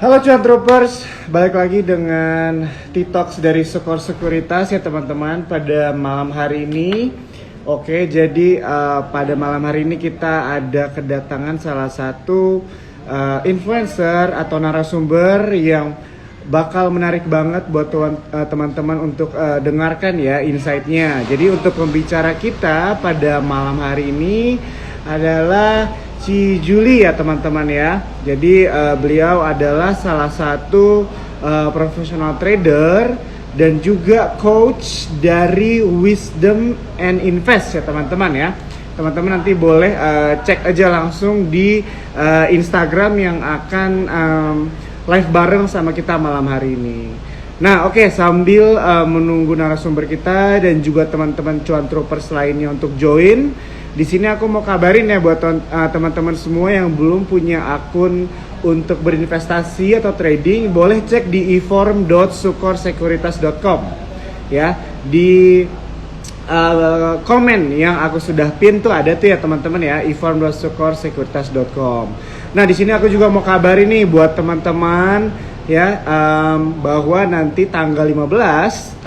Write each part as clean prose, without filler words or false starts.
Halo cuan troopers, balik lagi dengan T-Talks dari Sukor Sekuritas ya teman-teman pada malam hari ini. Oke, jadi pada malam hari ini kita ada kedatangan salah satu influencer atau narasumber yang bakal menarik banget buat teman-teman untuk dengarkan ya insight-nya. Jadi untuk pembicara kita pada malam hari ini adalah Ci Julie ya teman-teman ya. Jadi beliau adalah salah satu profesional trader dan juga coach dari Wisdom and Invest ya teman-teman ya. Teman-teman nanti boleh cek aja langsung di Instagram yang akan live bareng sama kita malam hari ini. Nah oke, sambil menunggu narasumber kita dan juga teman-teman cuan troopers lainnya untuk join, di sini aku mau kabarin ya buat teman-teman semua yang belum punya akun untuk berinvestasi atau trading, boleh cek di eform.sukorsekuritas.com ya. Di komen yang aku sudah pin tuh ada tuh ya teman-teman ya, eform.sukorsekuritas.com. Nah di sini aku juga mau kabarin nih buat teman-teman ya, bahwa nanti tanggal 15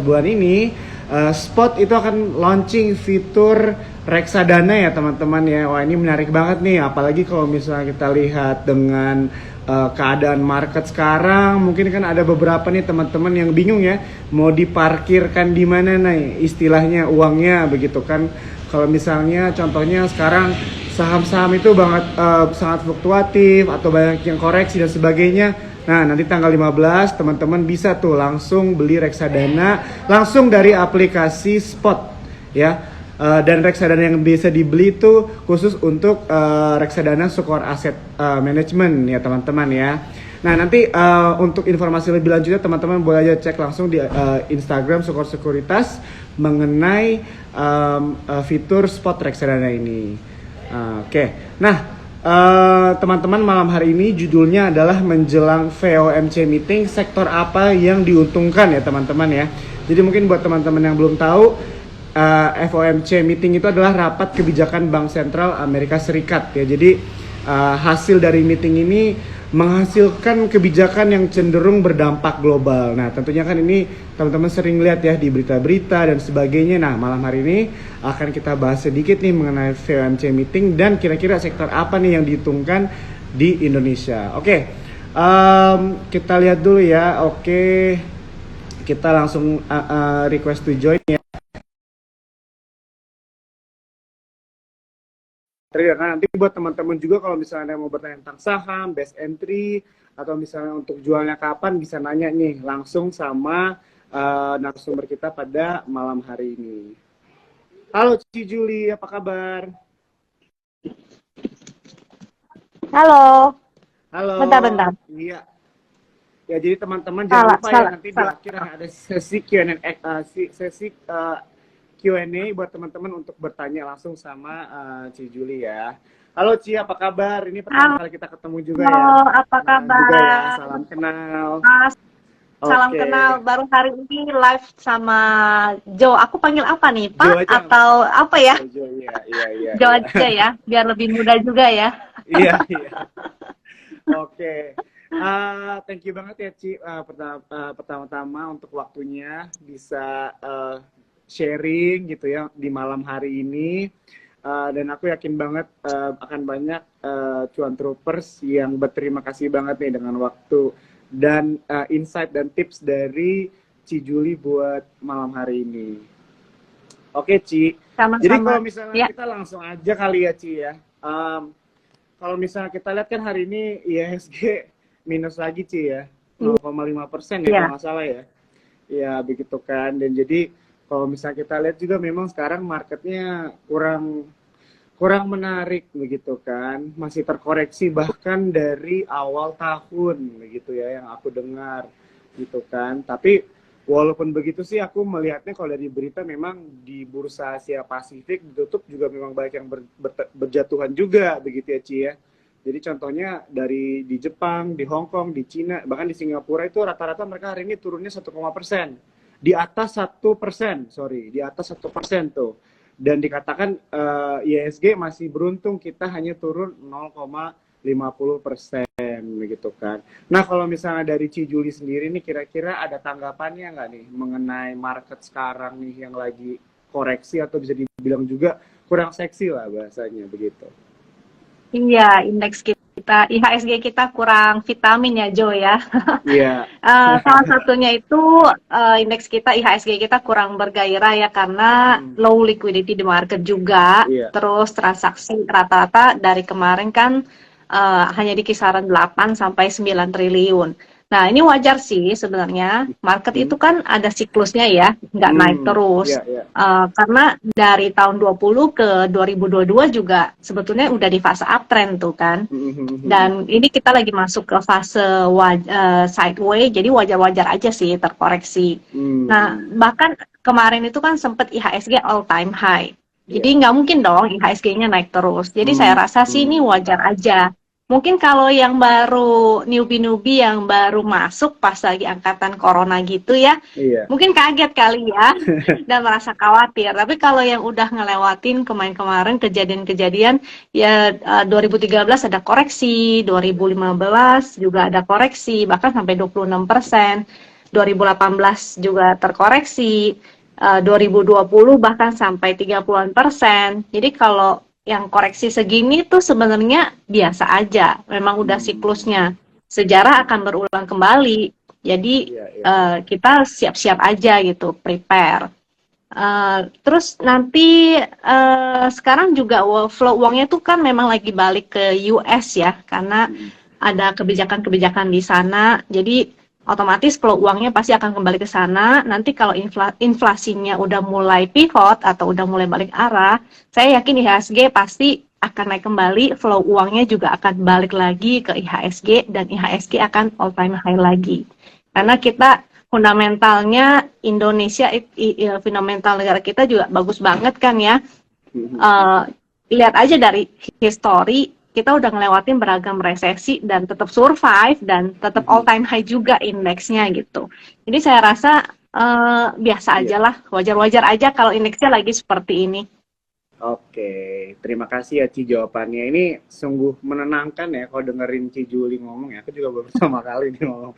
bulan ini Spot itu akan launching fitur reksadana ya teman-teman ya. Wah ini menarik banget nih, apalagi kalau misalnya kita lihat dengan keadaan market sekarang, mungkin kan ada beberapa nih teman-teman yang bingung ya mau diparkirkan di mana nih istilahnya uangnya begitu kan. Kalau misalnya contohnya sekarang saham-saham itu sangat fluktuatif atau banyak yang koreksi dan sebagainya. Nah nanti tanggal 15 teman-teman bisa tuh langsung beli reksadana langsung dari aplikasi Spot ya. Dan reksadana yang bisa dibeli itu khusus untuk reksadana Sukor Asset Management ya teman-teman ya. Nah nanti untuk informasi lebih lanjutnya teman-teman boleh aja cek langsung di Instagram Sukor Sekuritas mengenai fitur Spot reksadana ini. Oke. Nah teman-teman malam hari ini judulnya adalah menjelang FOMC meeting, sektor apa yang diuntungkan ya teman-teman ya. Jadi mungkin buat teman-teman yang belum tahu, FOMC meeting itu adalah rapat kebijakan Bank Sentral Amerika Serikat ya. Jadi hasil dari meeting ini menghasilkan kebijakan yang cenderung berdampak global. Nah tentunya kan ini teman-teman sering lihat ya di berita-berita dan sebagainya. Nah malam hari ini akan kita bahas sedikit nih mengenai FOMC meeting dan kira-kira sektor apa nih yang diuntungkan di Indonesia. Oke, kita lihat dulu ya. Oke, kita langsung request to join ya. Karena nanti buat teman-teman juga kalau misalnya mau bertanya tentang saham, best entry, atau misalnya untuk jualnya kapan bisa nanya nih langsung sama narasumber kita pada malam hari ini. Halo Ci Julie, apa kabar? Halo. Halo. Bentar. Iya. Ya jadi teman-teman jangan lupa ya nanti di akhir ada sesi Q&A buat teman-teman untuk bertanya langsung sama Ci Julie ya. Halo Ci, apa kabar? Ini pertama kali kita ketemu juga ya. Halo, apa kabar? Juga ya, salam kenal. Salam kenal, baru hari ini live sama Jo. Aku panggil apa nih, Pak? Atau apa ya? Jo, iya. Jo aja ya, biar lebih mudah juga ya. Iya. Oke. Thank you banget ya Ci, pertama-tama untuk waktunya bisa sharing gitu ya di malam hari ini, dan aku yakin banget akan banyak cuan troopers yang berterima kasih banget nih dengan waktu dan insight dan tips dari Ci Julie buat malam hari ini. Oke Ci, Sama-sama. Jadi kalau misalnya ya. kita langsung aja kali ya Ci ya. Kalau misalnya kita lihat kan hari ini IHSG minus lagi Ci ya, 0,5% ya kalau nggak salah ya. Ya begitu kan, dan jadi kalau misalnya kita lihat juga memang sekarang marketnya kurang menarik begitu kan, masih terkoreksi bahkan dari awal tahun begitu ya yang aku dengar gitu kan. Tapi walaupun begitu sih aku melihatnya kalau dari berita memang di bursa Asia Pasifik ditutup juga memang banyak yang berjatuhan juga begitu ya Ci ya. Jadi contohnya di Jepang, di Hong Kong, di Cina, bahkan di Singapura itu rata-rata mereka hari ini turunnya 1%. Di atas 1%, di atas 1% tuh. Dan dikatakan IHSG masih beruntung kita hanya turun 0,50% begitu gitu kan. Nah kalau misalnya dari Ci Juli sendiri nih kira-kira ada tanggapannya nggak nih mengenai market sekarang nih yang lagi koreksi atau bisa dibilang juga kurang seksi lah bahasanya begitu. Iya, indeks kita, IHSG kita kurang vitamin ya, Jo ya. Iya. Salah satunya itu indeks kita, IHSG kita kurang bergairah ya karena Hmm, low liquidity di market juga. iya. Terus transaksi rata-rata dari kemarin kan hanya di kisaran 8 sampai 9 triliun. Nah, ini wajar sih sebenarnya. Market Hmm, itu kan ada siklusnya ya, nggak naik iya, terus. iya. Karena dari tahun 20 ke 2022 juga sebetulnya udah di fase uptrend tuh kan. Hmm, hmm, hmm, hmm. Dan ini kita lagi masuk ke fase sideways, jadi wajar-wajar aja sih terkoreksi. Hmm, Nah, hmm. bahkan kemarin itu kan sempat IHSG all time high. Iya. Jadi nggak mungkin dong IHSG-nya naik terus. Jadi saya Hmm, rasa sih ini hmm. wajar aja. Mungkin kalau yang baru newbie-newbie yang baru masuk pas lagi angkatan corona gitu ya, Iya. mungkin kaget kali ya dan merasa khawatir. Tapi kalau yang udah ngelewatin kemarin-kemarin kejadian-kejadian ya 2013 ada koreksi, 2015 juga ada koreksi, bahkan sampai 26%, 2018 juga terkoreksi, 2020 bahkan sampai 30-an%. Jadi kalau yang koreksi segini tuh sebenarnya biasa aja, memang udah Hmm. siklusnya. Sejarah akan berulang kembali. Jadi Iya, iya, iya. kita siap-siap aja gitu, prepare. Terus nanti sekarang juga flow uangnya tuh kan memang lagi balik ke US ya, karena Hmm. ada kebijakan-kebijakan di sana. Jadi otomatis flow uangnya pasti akan kembali ke sana. Nanti kalau inflasinya udah mulai pivot atau udah mulai balik arah, saya yakin IHSG pasti akan naik kembali, flow uangnya juga akan balik lagi ke IHSG dan IHSG akan all time high lagi. Iya. Karena kita fundamentalnya Indonesia, fundamental negara kita juga bagus banget kan ya. Hmm, hmm. Uh, Lihat aja dari history, kita udah ngelewatin beragam resesi dan tetap survive dan tetap all Hmm. time high juga indeksnya gitu. Jadi saya rasa biasa Iya. aja lah, wajar-wajar aja kalau indeksnya lagi seperti ini. Oke, terima kasih ya Ci jawabannya. Ini sungguh menenangkan ya kalau dengerin Ci Juli ngomong ya. Aku juga baru pertama kali nih ngomong.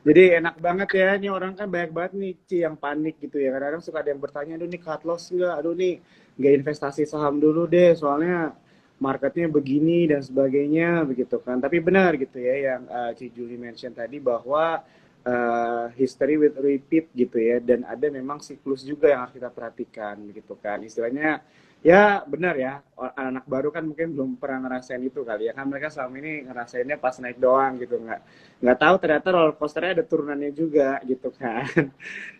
Jadi enak banget ya. Ini orang kan banyak banget nih Ci yang panik gitu ya. Kadang-kadang suka ada yang bertanya, aduh nih cut loss nggak? Aduh nih nggak investasi saham dulu deh. Soalnya marketnya begini dan sebagainya begitu kan. Tapi benar gitu ya yang Ci Juli mention tadi bahwa history with repeat gitu ya. Dan ada memang siklus juga yang harus kita perhatikan gitu kan. Istilahnya ya benar ya, anak baru kan mungkin belum pernah ngerasain itu kali ya kan mereka selama ini ngerasainnya pas naik doang gitu nggak tahu ternyata roller coasternya ada turunannya juga gitu kan.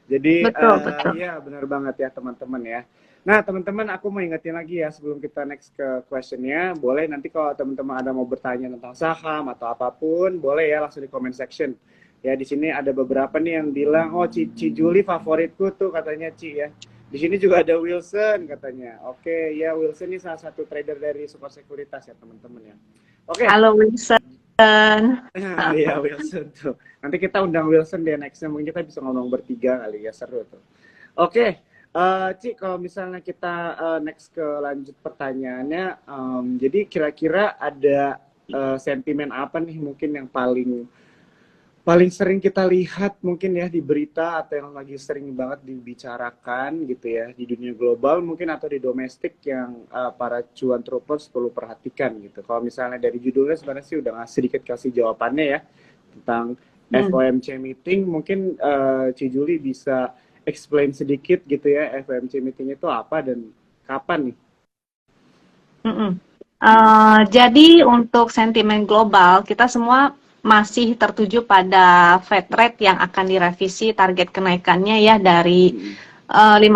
Jadi Betul, betul. ya benar banget ya teman-teman ya. Nah teman-teman aku mau ingetin lagi ya sebelum kita next ke questionnya, boleh nanti kalau teman-teman ada mau bertanya tentang saham atau apapun boleh ya langsung di comment section. Ya di sini ada beberapa nih yang bilang oh Ci Juli favoritku tuh katanya Ci ya. Di sini juga ada Wilson katanya. Oke, ya Wilson ini salah satu trader dari Super Sekuritas ya teman-teman ya. Oke. Halo Wilson. Iya Wilson tuh. Nanti kita undang Wilson deh nextnya. Mungkin kita bisa ngomong bertiga kali ya, seru tuh. Oke, Ci, kalau misalnya kita next ke lanjut pertanyaannya, jadi kira-kira ada sentimen apa nih mungkin yang paling sering kita lihat mungkin ya di berita atau yang lagi sering banget dibicarakan gitu ya di dunia global mungkin atau di domestik yang para cuan troopers perlu perhatikan gitu. Kalau misalnya dari judulnya sebenarnya sih udah sedikit kasih jawabannya ya tentang FOMC meeting, mungkin Ci Juli bisa explain sedikit gitu ya FOMC meeting itu apa dan kapan nih? Jadi untuk sentimen global kita semua masih tertuju pada Fed rate yang akan direvisi target kenaikannya ya dari 5%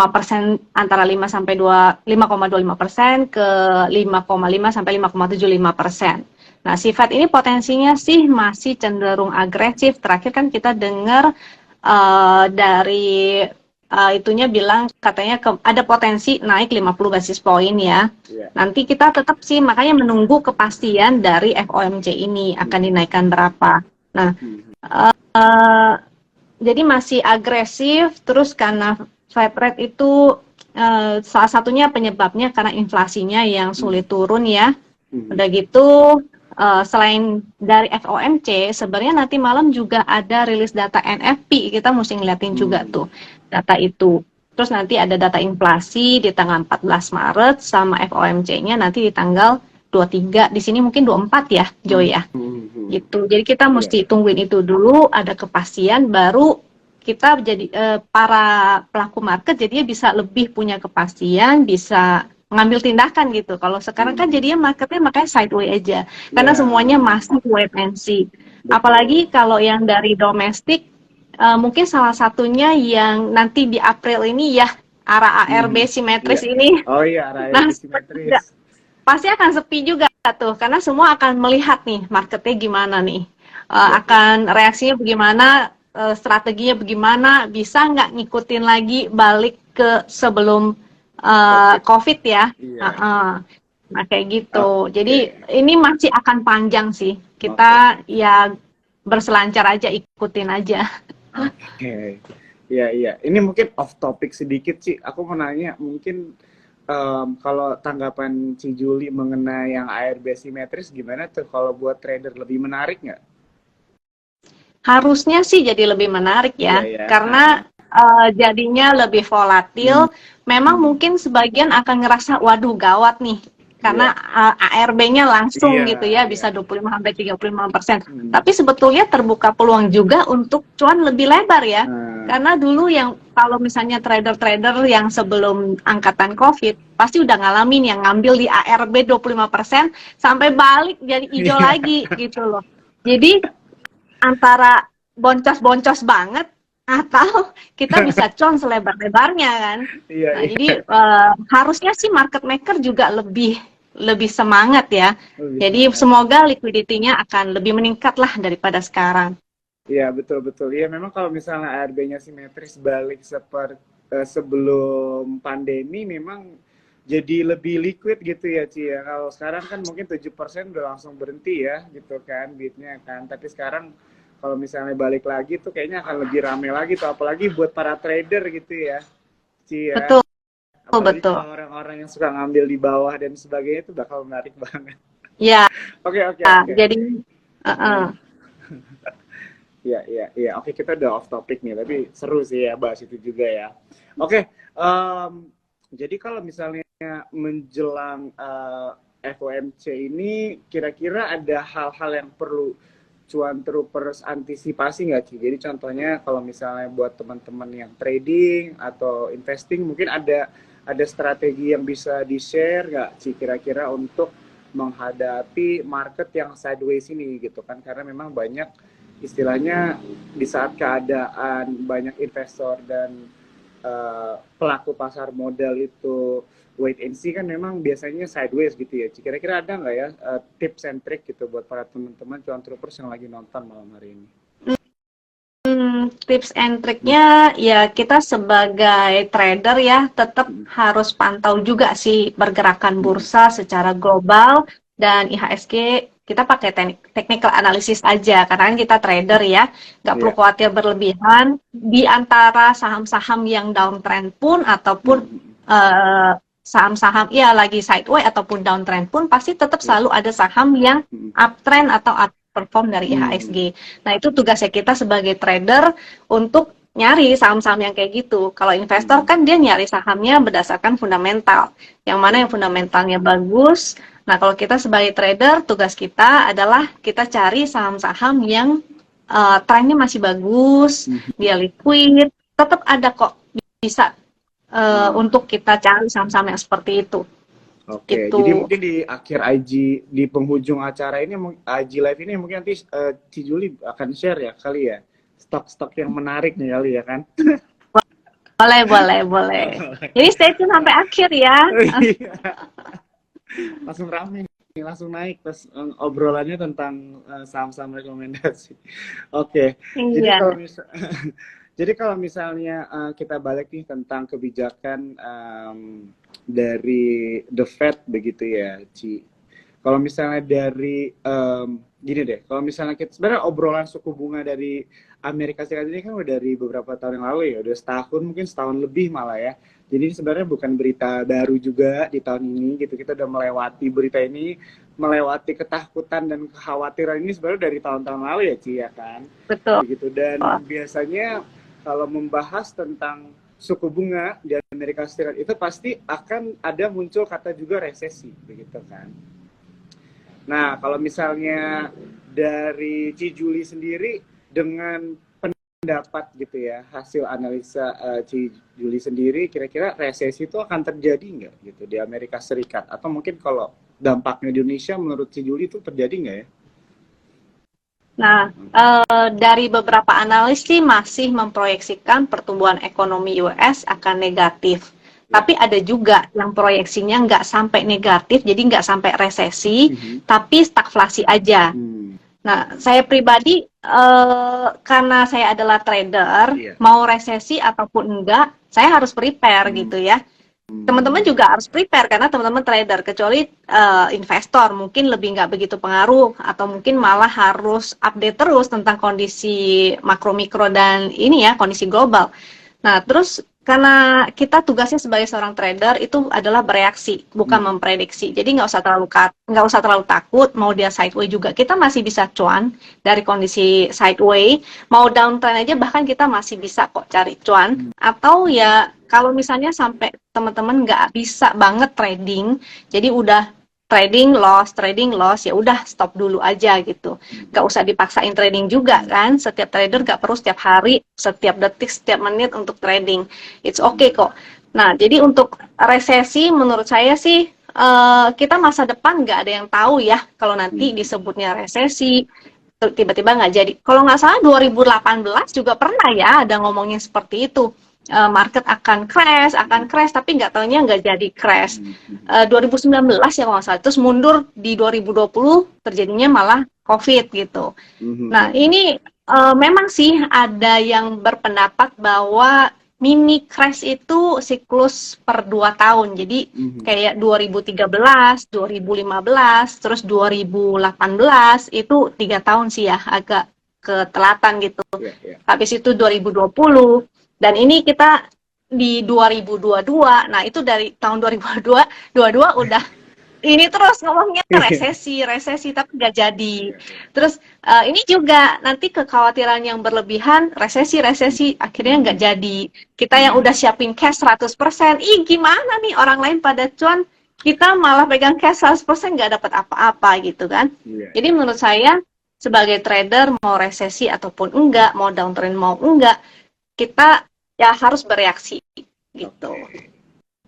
antara 5 sampai 5,25% ke 5,5 sampai 5,75%. Nah, si Fed ini potensinya sih masih cenderung agresif. Terakhir kan kita dengar dari itunya bilang katanya ada potensi naik 50 basis point ya. Yeah. Nanti kita tetap sih makanya menunggu kepastian dari FOMC ini akan dinaikkan berapa. Nah, jadi masih agresif terus karena Fed rate itu salah satunya penyebabnya karena inflasinya yang sulit turun ya. Udah gitu selain dari FOMC, sebenarnya nanti malam juga ada rilis data NFP. Kita mesti ngeliatin juga tuh data itu. Terus nanti ada data inflasi di tanggal 14 Maret sama FOMC-nya nanti di tanggal 23. Di sini mungkin 24 ya, Joy ya. Gitu. Jadi kita mesti tungguin itu dulu, ada kepastian, baru kita jadi para pelaku market jadinya bisa lebih punya kepastian, bisa mengambil tindakan gitu. Kalau sekarang kan jadinya marketnya makanya sideways aja, karena semuanya masih wait and see. Apalagi kalau yang dari domestik, mungkin salah satunya yang nanti di April ini ya, arah ARB simetris ini. Oh iya, arah Nah, ARB simetris. pasti akan sepi juga tuh, karena semua akan melihat nih marketnya gimana nih, akan reaksinya bagaimana, strateginya bagaimana, bisa nggak ngikutin lagi balik ke sebelum COVID ya. Nah kayak gitu. Jadi ini masih akan panjang sih. Kita ya berselancar aja, ikutin aja. Oke. Iya, iya. Ini mungkin off topic sedikit sih. Aku mau nanya, mungkin kalau tanggapan Ci Juli mengenai yang ARB simetris gimana tuh kalau buat trader, lebih menarik nggak? Harusnya sih jadi lebih menarik ya, karena jadinya lebih volatil. Memang mungkin sebagian akan ngerasa, waduh gawat nih, karena ARB-nya langsung gitu ya, bisa 25-35%. Tapi sebetulnya terbuka peluang juga untuk cuan lebih lebar ya. Karena dulu yang kalau misalnya trader-trader yang sebelum angkatan COVID, pasti udah ngalamin yang ngambil di ARB 25% sampai balik jadi hijau lagi gitu loh. Jadi antara boncos-boncos banget atau kita bisa con selebar-lebarnya kan. Jadi harusnya sih market maker juga lebih semangat ya. Jadi semoga liquidity-nya akan lebih meningkat lah daripada sekarang. Iya, betul-betul. Iya, memang kalau misalnya ARB-nya simetris balik seperti sebelum pandemi, memang jadi lebih liquid gitu ya, Ci ya. Kalau sekarang kan mungkin 7% udah langsung berhenti ya, gitu kan, beatnya kan. Tapi sekarang kalau misalnya balik lagi tuh kayaknya akan lebih rame lagi tuh, apalagi buat para trader gitu ya, Ci ya. Betul, Apalagi betul. kalau orang-orang yang suka ngambil di bawah dan sebagainya itu bakal menarik banget. Ya. Oke. Jadi Iya. Oke, kita udah off topic nih, tapi seru sih ya bahas itu juga ya. Oke, jadi kalau misalnya menjelang FOMC ini, kira-kira ada hal-hal yang perlu cuan troopers antisipasi nggak sih? Jadi contohnya kalau misalnya buat teman-teman yang trading atau investing, mungkin ada strategi yang bisa di-share nggak sih kira-kira untuk menghadapi market yang sideways ini gitu kan? Karena memang banyak istilahnya di saat keadaan banyak investor dan pelaku pasar modal itu wait and see, kan memang biasanya sideways gitu ya. Kira-kira ada nggak ya tips and trick gitu buat para teman-teman cuan troopers yang lagi nonton malam hari ini? Tips and triknya ya, kita sebagai trader ya tetap harus pantau juga sih pergerakan bursa secara global, dan IHSG kita pakai technical analysis aja karena kan kita trader ya, nggak perlu khawatir berlebihan. Di antara saham-saham yang downtrend pun ataupun saham-saham ya lagi sideways ataupun downtrend pun pasti tetap selalu ada saham yang uptrend atau perform dari IHSG. Nah itu tugasnya kita sebagai trader untuk nyari saham-saham yang kayak gitu. Kalau investor kan dia nyari sahamnya berdasarkan fundamental, yang mana yang fundamentalnya bagus. Nah kalau kita sebagai trader, tugas kita adalah kita cari saham-saham yang trennya masih bagus, dia liquid, tetap ada kok bisa untuk kita cari saham-saham yang seperti itu. Oke, jadi mungkin di akhir IG, di penghujung acara ini, IG Live ini mungkin nanti Ci Juli akan share ya kali ya, stok-stok yang menarik nih kali ya kan? Boleh. Jadi stay tune sampai akhir ya. Langsung rame nih, langsung naik pas obrolannya tentang saham-saham rekomendasi. Oke. Jadi kalau misalnya kita balik nih tentang kebijakan dari The Fed begitu ya, Ci. Kalau misalnya dari gini deh, kalau misalnya kita sebenarnya obrolan suku bunga dari Amerika Serikat ini kan udah dari beberapa tahun yang lalu ya, udah setahun, mungkin setahun lebih malah ya. Jadi sebenarnya bukan berita baru juga di tahun ini gitu, kita udah melewati berita ini melewati ketakutan dan kekhawatiran ini sebenarnya dari tahun-tahun lalu ya Ci ya kan, Betul. begitu. Dan biasanya kalau membahas tentang suku bunga di Amerika Serikat itu pasti akan ada muncul kata juga resesi, begitu kan. Nah, kalau misalnya dari Ci Juli sendiri dengan pendapat gitu ya, hasil analisa Ci Juli sendiri, kira-kira resesi itu akan terjadi nggak gitu di Amerika Serikat? Atau mungkin kalau dampaknya di Indonesia menurut Ci Juli itu terjadi nggak ya? Nah, dari beberapa analis sih masih memproyeksikan pertumbuhan ekonomi US akan negatif. Tapi ada juga yang proyeksinya nggak sampai negatif, jadi nggak sampai resesi, tapi stagflasi aja. Nah, saya pribadi, karena saya adalah trader, mau resesi ataupun enggak, saya harus prepare gitu ya. Teman-teman juga harus prepare karena teman-teman trader, kecuali investor mungkin lebih nggak begitu pengaruh atau mungkin malah harus update terus tentang kondisi makro mikro dan ini ya kondisi global. Nah terus karena kita tugasnya sebagai seorang trader itu adalah bereaksi bukan memprediksi, jadi nggak usah terlalu takut mau dia sideways juga kita masih bisa cuan dari kondisi sideways, mau downtrend aja bahkan kita masih bisa kok cari cuan. Atau ya kalau misalnya sampai teman-teman nggak bisa banget trading, jadi udah trading loss, ya udah stop dulu aja gitu. Nggak usah dipaksain trading juga kan. Setiap trader nggak perlu setiap hari, setiap detik, setiap menit untuk trading. It's okay kok. Nah, jadi untuk resesi menurut saya sih kita masa depan nggak ada yang tahu ya. Kalau nanti disebutnya resesi, tiba-tiba nggak jadi. Kalau nggak salah 2018 juga pernah ya ada ngomongnya seperti itu. Market akan crash, tapi nggak taunya nggak jadi crash. 2019 ya kalau nggak salah, terus mundur di 2020 terjadinya malah COVID gitu. Nah ini memang sih ada yang berpendapat bahwa mini crash itu siklus per 2 tahun. Jadi kayak 2013, 2015, terus 2018 itu 3 tahun sih ya, agak ketelatan gitu. Habis itu 2020. Dan ini kita di 2022, nah itu dari tahun 2022 udah ini terus ngomongnya resesi, tapi nggak jadi. Terus ini juga nanti kekhawatiran yang berlebihan, resesi, akhirnya nggak jadi. Kita yang udah siapin cash 100%, gimana nih orang lain pada cuan, kita malah pegang cash 100% nggak dapat apa-apa gitu kan. Jadi menurut saya, sebagai trader, mau resesi ataupun enggak, mau downtrend mau enggak, kita ya harus bereaksi gitu.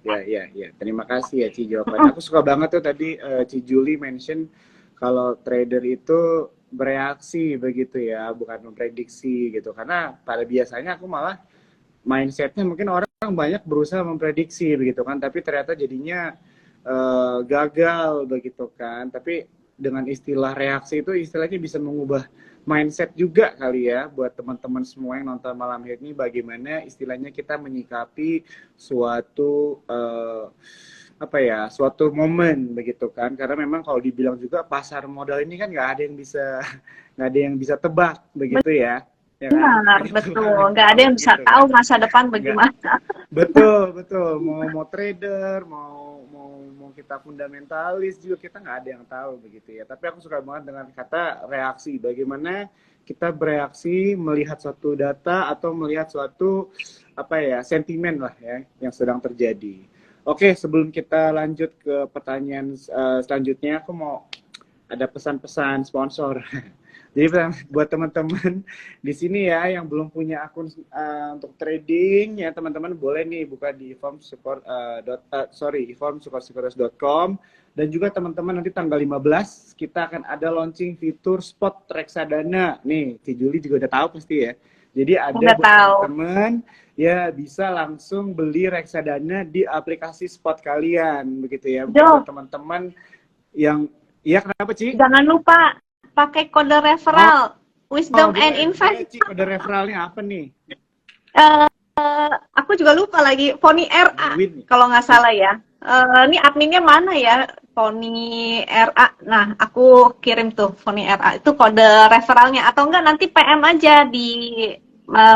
Ya. Terima kasih ya Ci jawabannya. Aku suka banget tuh tadi Ci Juli mention kalau trader itu bereaksi begitu ya, bukan memprediksi gitu. Karena pada biasanya aku malah mindsetnya mungkin orang banyak berusaha memprediksi begitu kan, tapi ternyata jadinya gagal begitu kan. Tapi dengan istilah reaksi itu istilahnya bisa mengubah mindset juga kali ya buat teman-teman semua yang nonton malam ini, bagaimana istilahnya kita menyikapi suatu suatu momen begitu kan. Karena memang kalau dibilang juga pasar modal ini kan nggak ada yang bisa tebak begitu ya. Ya kan? Benar, betul. Nggak ada yang bisa tahu masa depan bagaimana. Betul. Mau trader, mau kita fundamentalis juga kita nggak ada yang tahu begitu ya. Tapi aku suka banget dengan kata reaksi. Bagaimana kita bereaksi melihat suatu data atau melihat suatu sentimen lah ya yang sedang terjadi. Oke, sebelum kita lanjut ke pertanyaan selanjutnya, aku mau ada pesan-pesan sponsor. Jadi buat teman-teman di sini ya yang belum punya akun untuk trading ya, teman-teman boleh nih buka di eformsukorsecurities.com. Dan juga teman-teman nanti tanggal 15 kita akan ada launching fitur spot reksadana. Nih, Ci Juli juga udah tahu pasti ya. Jadi ada buat teman-teman ya bisa langsung beli reksadana di aplikasi spot kalian begitu ya. Buat teman-teman yang kenapa Ci? Jangan lupa pakai kode referral Wisdom and Invest. Kode referralnya apa nih? Aku juga lupa lagi. Pony RA kalau nggak salah ya. Ini adminnya mana ya? Pony RA. Nah, aku kirim tuh Pony RA. Itu kode referralnya. Atau enggak nanti PM aja di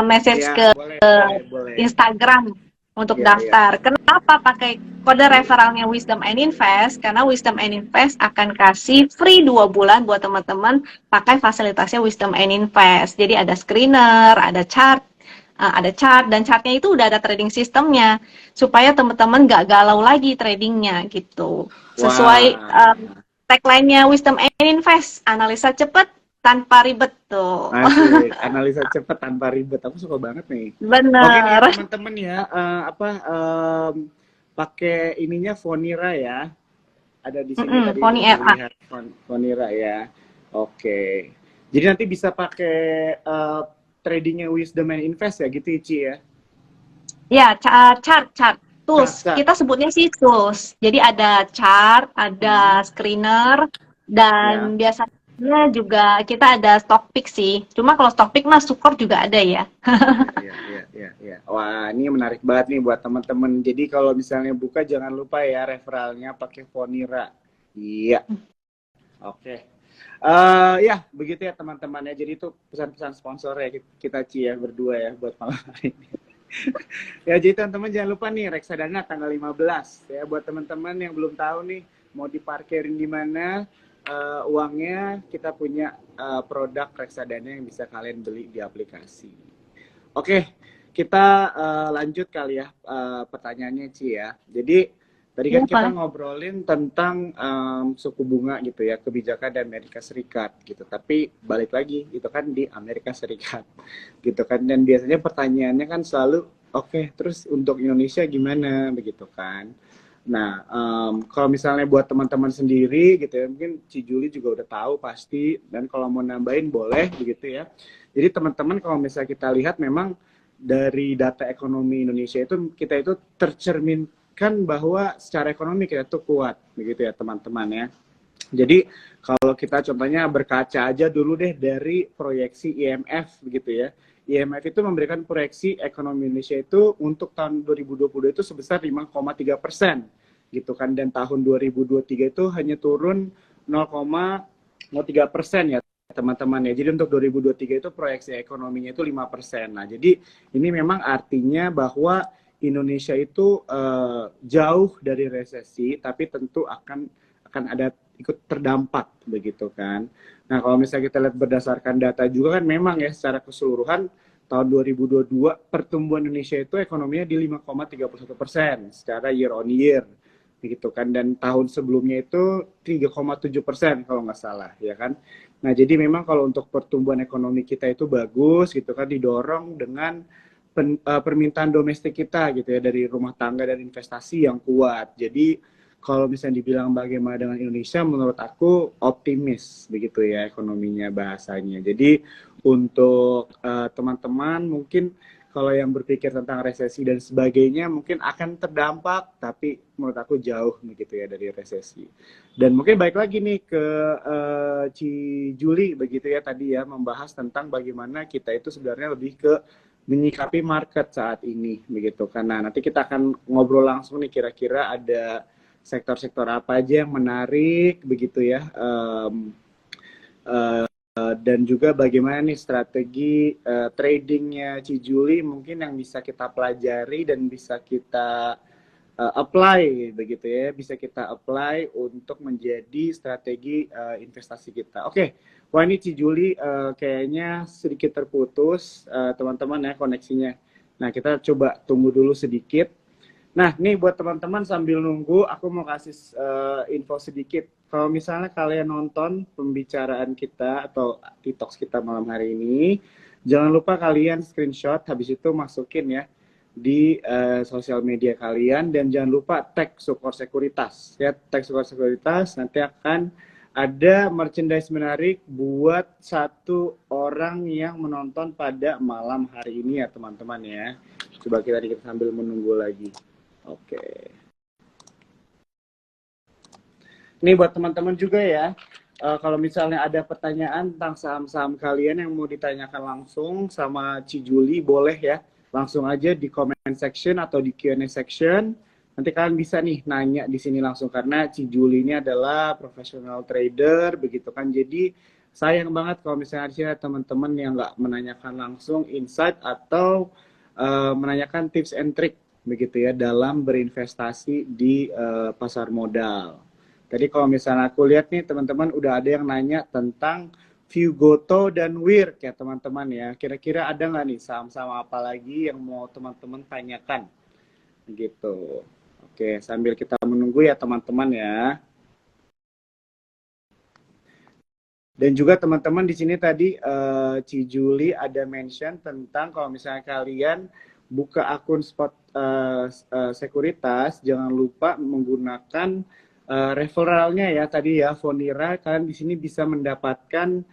message boleh. Instagram untuk daftar. Kenapa Kenapa pakai kode referralnya Wisdom and Invest? Karena Wisdom and Invest akan kasih free 2 bulan buat teman-teman pakai fasilitasnya Wisdom and Invest. Jadi ada screener, ada chart, dan chartnya itu udah ada trading sistemnya supaya teman-teman nggak galau lagi tradingnya gitu. Sesuai Wah, tagline-nya Wisdom and Invest, analisa cepat tanpa ribet tuh. asik. Analisa cepat tanpa ribet. Aku suka banget nih. Oke nih ya Bener. teman-teman ya, pakai ininya Fonira ya. Ada di sini tadi Pony udah RA. dilihat Fonira ya. Oke. Jadi nanti bisa pakai tradingnya Wisdom and Invest ya gitu Ici ya. Ya, chart, tools. Cacat. Kita sebutnya sih tools. Jadi ada chart, ada Hmm, screener, ya. dan biasanya juga kita ada stock pick sih. Cuma kalau stock pick mah support juga ada ya. Iya, iya, iya, iya, iya. Wah, ini menarik banget nih buat teman-teman. Jadi kalau misalnya buka jangan lupa ya referralnya pakai Fonira. Iya, oke. Ya, begitu ya teman-teman ya. Jadi itu pesan-pesan sponsor ya kita Ci ya berdua ya buat malam hari ini. Ya, jadi teman-teman jangan lupa nih reksadana tanggal 15 ya buat teman-teman yang belum tahu nih mau diparkirin di mana uangnya kita punya produk reksadana yang bisa kalian beli di aplikasi. Oke, kita lanjut kali ya pertanyaannya Ci ya. Jadi tadi Iya, kan kita Pak. ngobrolin tentang suku bunga gitu ya, kebijakan di Amerika Serikat gitu. Tapi balik lagi itu kan di Amerika Serikat gitu kan. Dan biasanya pertanyaannya kan selalu oke, terus untuk Indonesia gimana begitu kan. Nah, kalau misalnya buat teman-teman sendiri gitu ya, mungkin Ci Juli juga udah tahu pasti, dan kalau mau nambahin boleh begitu ya. Jadi teman-teman kalau misalnya kita lihat memang dari data ekonomi Indonesia itu kita itu tercerminkan bahwa secara ekonomi kita tuh kuat begitu ya teman-teman ya. Jadi kalau kita contohnya berkaca aja dulu deh dari proyeksi IMF begitu ya. IMF itu memberikan proyeksi ekonomi Indonesia itu untuk tahun 2022 itu sebesar 5,3% gitu kan, dan tahun 2023 itu hanya turun 0,03% ya teman-teman ya. Jadi untuk 2023 itu proyeksi ekonominya itu 5%. Nah, jadi ini memang artinya bahwa Indonesia itu jauh dari resesi, tapi tentu akan ada ikut terdampak begitu kan. Nah, kalau misalnya kita lihat berdasarkan data juga kan memang ya secara keseluruhan tahun 2022 pertumbuhan Indonesia itu ekonominya di 5,31% secara year on year begitu kan, dan tahun sebelumnya itu 3,7% kalau nggak salah ya kan. Nah, jadi memang kalau untuk pertumbuhan ekonomi kita itu bagus gitu kan, didorong dengan permintaan domestik kita gitu ya, dari rumah tangga dan investasi yang kuat. Jadi kalau misalnya dibilang bagaimana dengan Indonesia, menurut aku optimis begitu ya ekonominya bahasanya. Jadi untuk teman-teman mungkin kalau yang berpikir tentang resesi dan sebagainya mungkin akan terdampak, tapi menurut aku jauh begitu ya dari resesi. Dan mungkin baik lagi nih ke Ci Juli begitu ya tadi ya, membahas tentang bagaimana kita itu sebenarnya lebih ke menyikapi market saat ini begitu. Karena nanti kita akan ngobrol langsung nih kira-kira ada sektor-sektor apa aja yang menarik begitu ya, dan juga bagaimana nih strategi tradingnya Cijuli mungkin yang bisa kita pelajari dan bisa kita apply begitu ya, bisa kita apply untuk menjadi strategi investasi kita. Oke, wah ini Cijuli kayaknya sedikit terputus teman-teman ya koneksinya. Nah, kita coba tunggu dulu sedikit. Nah, nih buat teman-teman sambil nunggu, aku mau kasih info sedikit. Kalau misalnya kalian nonton pembicaraan kita atau TikToks kita malam hari ini, jangan lupa kalian screenshot, habis itu masukin ya di sosial media kalian, dan jangan lupa tag Sukor Sekuritas. Ya, tag Sukor Sekuritas, nanti akan ada merchandise menarik buat satu orang yang menonton pada malam hari ini ya teman-teman ya. Coba kita sambil menunggu lagi. Oke. Ini buat teman-teman juga ya. Kalau misalnya ada pertanyaan tentang saham-saham kalian yang mau ditanyakan langsung sama Cijuli, boleh ya. Langsung aja di comment section atau di Q&A section. Nanti kalian bisa nih nanya di sini langsung, karena Cijuli ini adalah professional trader begitu kan. Jadi sayang banget kalau misalnya ada teman-teman yang nggak menanyakan langsung insight atau menanyakan tips and trick begitu ya dalam berinvestasi di pasar modal. Tadi kalau misalnya aku lihat nih teman-teman udah ada yang nanya tentang View Goto dan WIRK ya teman-teman ya. Kira-kira ada nggak nih saham-saham apa lagi yang mau teman-teman tanyakan gitu. Oke, sambil kita menunggu ya teman-teman ya. Dan juga teman-teman di sini tadi Ci Juli ada mention tentang kalau misalnya kalian buka akun spot sekuritas, jangan lupa menggunakan referralnya ya tadi ya Fonira. Kalian di sini bisa mendapatkan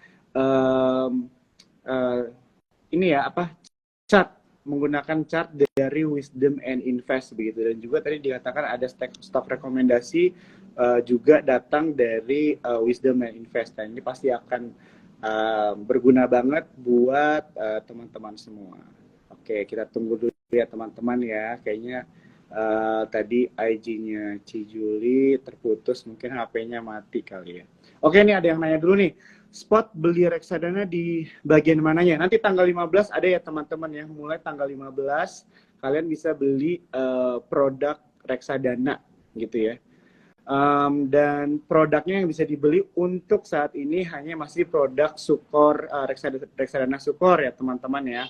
ini ya apa chart, menggunakan chart dari Wisdom and Invest begitu. Dan juga tadi dikatakan ada stock rekomendasi juga datang dari Wisdom and Invest. Dan ini pasti akan berguna banget buat teman-teman semua. Oke, kita tunggu dulu ya teman-teman ya. Kayaknya tadi IG-nya Ci Juli terputus, mungkin HP-nya mati kali ya. Oke, ini ada yang nanya dulu nih. Spot beli reksadana di bagian mananya? Nanti tanggal 15 ada ya teman-teman ya. Mulai tanggal 15 kalian bisa beli produk reksadana gitu ya. Dan produknya yang bisa dibeli untuk saat ini hanya masih produk Sukor, reksadana Sukor ya teman-teman ya.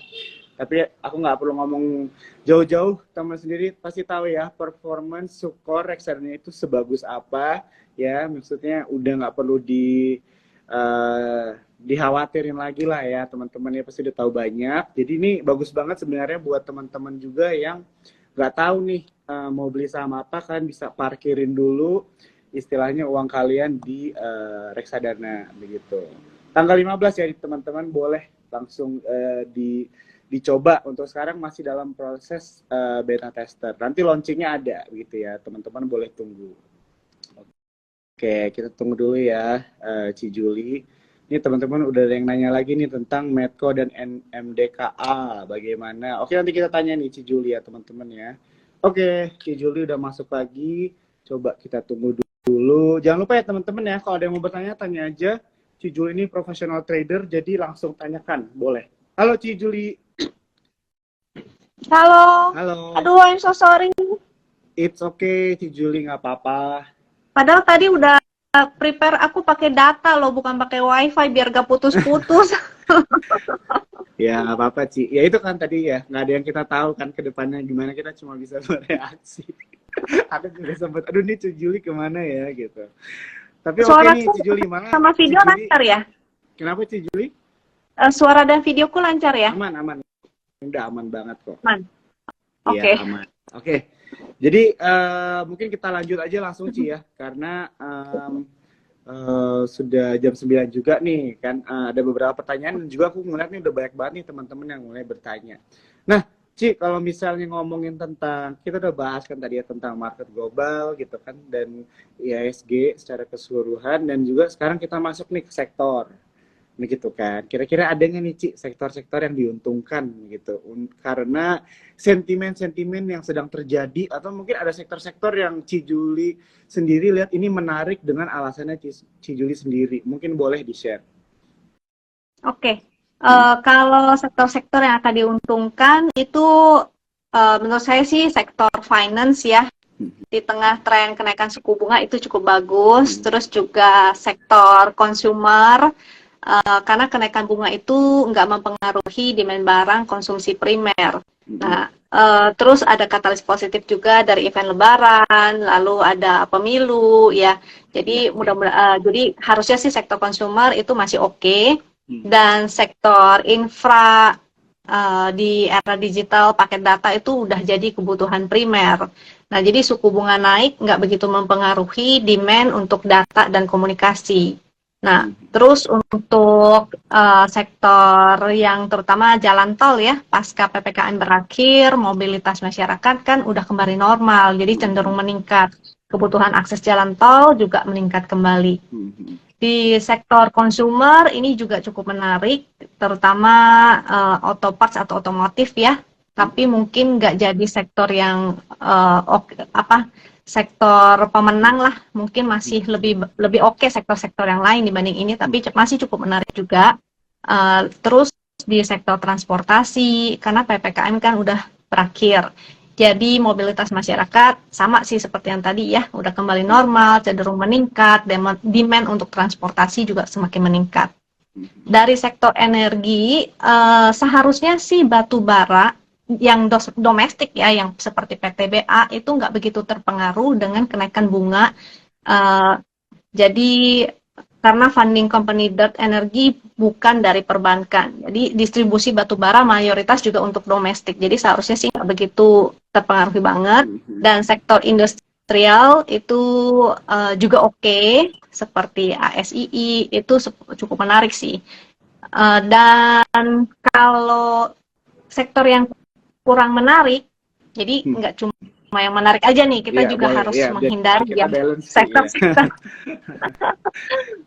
Tapi aku nggak perlu ngomong jauh-jauh, teman sendiri pasti tahu ya performance Sukor reksadana itu sebagus apa ya. Maksudnya udah nggak perlu dikhawatirin lagi lah ya teman-teman ya, pasti udah tahu banyak. Jadi ini bagus banget sebenarnya buat teman-teman juga yang nggak tahu nih mau beli saham apa, kalian bisa parkirin dulu istilahnya uang kalian di reksadana begitu. Tanggal 15 ya teman-teman, boleh langsung dicoba. Untuk sekarang masih dalam proses beta tester. Nanti launchingnya ada gitu ya, teman-teman boleh tunggu. Oke, kita tunggu dulu ya, Ci Juli. Ini teman-teman udah ada yang nanya lagi nih tentang Medco dan MDKA, bagaimana? Oke, nanti kita tanya nih Ci Juli ya teman-teman ya. Oke, Ci Juli udah masuk lagi. Coba kita tunggu dulu. Jangan lupa ya teman-teman ya, kalau ada yang mau bertanya, tanya aja. Ci Juli ini profesional trader, jadi langsung tanyakan, boleh. Halo Ci Juli. Halo. Halo. Aduh, I'm so sorry. It's okay, Ci Juli, nggak apa-apa. Padahal tadi udah prepare aku pakai data loh, bukan pakai wifi biar gak putus-putus. Ya nggak apa-apa Ci. Ya itu kan tadi ya, nggak ada yang kita tahu kan ke depannya gimana, kita cuma bisa bereaksi. Aku juga sempat, aduh nih Ci Juli kemana ya gitu. Tapi oke nih Ci Juli, malah sama video Ci Juli, lancar ya? kenapa Ci Juli? Suara dan videoku lancar ya? Aman. Udah aman banget kok. Aman. Iya, Oke. aman. Oke. Jadi mungkin kita lanjut aja langsung Ci ya, karena sudah jam 9 juga nih kan, ada beberapa pertanyaan dan juga aku ngeliat nih udah banyak banget nih teman-teman yang mulai bertanya. Nah Ci, kalau misalnya ngomongin tentang, kita udah bahas kan tadi ya tentang market global gitu kan, dan IHSG secara keseluruhan, dan juga sekarang kita masuk nih ke sektor begitu kan. Kira-kira ada nggak nih Ci sektor-sektor yang diuntungkan gitu karena sentimen-sentimen yang sedang terjadi, atau mungkin ada sektor-sektor yang Ci Juli sendiri lihat ini menarik dengan alasannya Ci Juli sendiri, mungkin boleh di-share. Oke. Kalau sektor-sektor yang akan diuntungkan itu menurut saya sih sektor finance ya. Di tengah tren kenaikan suku bunga itu cukup bagus. Terus juga sektor consumer, karena kenaikan bunga itu nggak mempengaruhi demand barang konsumsi primer. Nah, terus ada katalis positif juga dari event Lebaran, lalu ada pemilu, ya. Jadi jadi harusnya sih sektor consumer itu masih oke. Dan sektor infra di era digital, paket data itu udah jadi kebutuhan primer. Nah, jadi suku bunga naik nggak begitu mempengaruhi demand untuk data dan komunikasi. Nah, terus untuk sektor yang terutama jalan tol ya, pasca PPKM berakhir, mobilitas masyarakat kan udah kembali normal, jadi cenderung meningkat. Kebutuhan akses jalan tol juga meningkat kembali. Di sektor consumer ini juga cukup menarik, terutama auto parts atau otomotif ya, tapi mungkin nggak jadi sektor yang sektor pemenang lah, mungkin masih lebih oke sektor-sektor yang lain dibanding ini, tapi masih cukup menarik juga. Terus di sektor transportasi, karena PPKM kan udah berakhir, Jadi mobilitas masyarakat sama sih seperti yang tadi ya, udah kembali normal, cenderung meningkat, demand untuk transportasi juga semakin meningkat. Dari sektor energi, seharusnya sih batu bara yang domestik ya, yang seperti PTBA itu nggak begitu terpengaruh dengan kenaikan bunga. Jadi karena funding company Dirt Energy bukan dari perbankan. Jadi distribusi batu bara mayoritas juga untuk domestik. Jadi seharusnya sih nggak begitu terpengaruh banget. Dan sektor industrial itu juga oke, seperti ASII itu cukup menarik sih. Dan kalau sektor yang kurang menarik, jadi nggak cuma yang menarik aja nih, kita juga boleh. harus menghindari kita ya sektor-sektor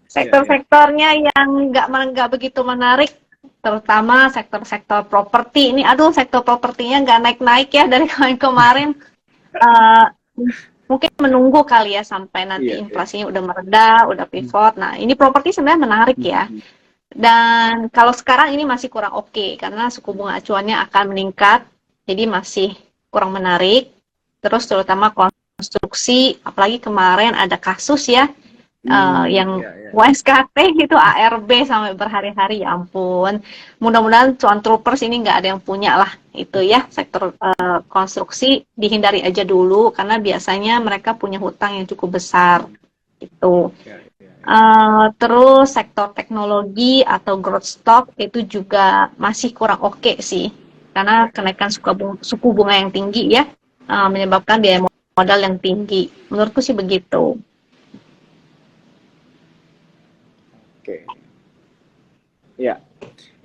sektor-sektornya yang nggak begitu menarik, terutama sektor-sektor properti. Ini aduh, sektor propertinya nggak naik-naik ya dari kemarin. Mungkin menunggu kali ya sampai nanti inflasinya udah mereda, udah pivot. Nah, ini properti sebenarnya menarik ya. Dan kalau sekarang ini masih kurang oke, karena suku bunga acuannya akan meningkat, jadi masih kurang menarik. Terus terutama konstruksi, apalagi kemarin ada kasus ya, yang WSKT itu ARB sampai berhari-hari, ya ampun. Mudah-mudahan cuan troopers ini nggak ada yang punya lah itu ya, sektor konstruksi dihindari aja dulu, karena biasanya mereka punya hutang yang cukup besar itu. Terus sektor teknologi atau growth stock itu juga masih kurang oke sih, karena kenaikan suku bunga yang tinggi ya, menyebabkan biaya modal yang tinggi. Menurutku sih begitu. Oke.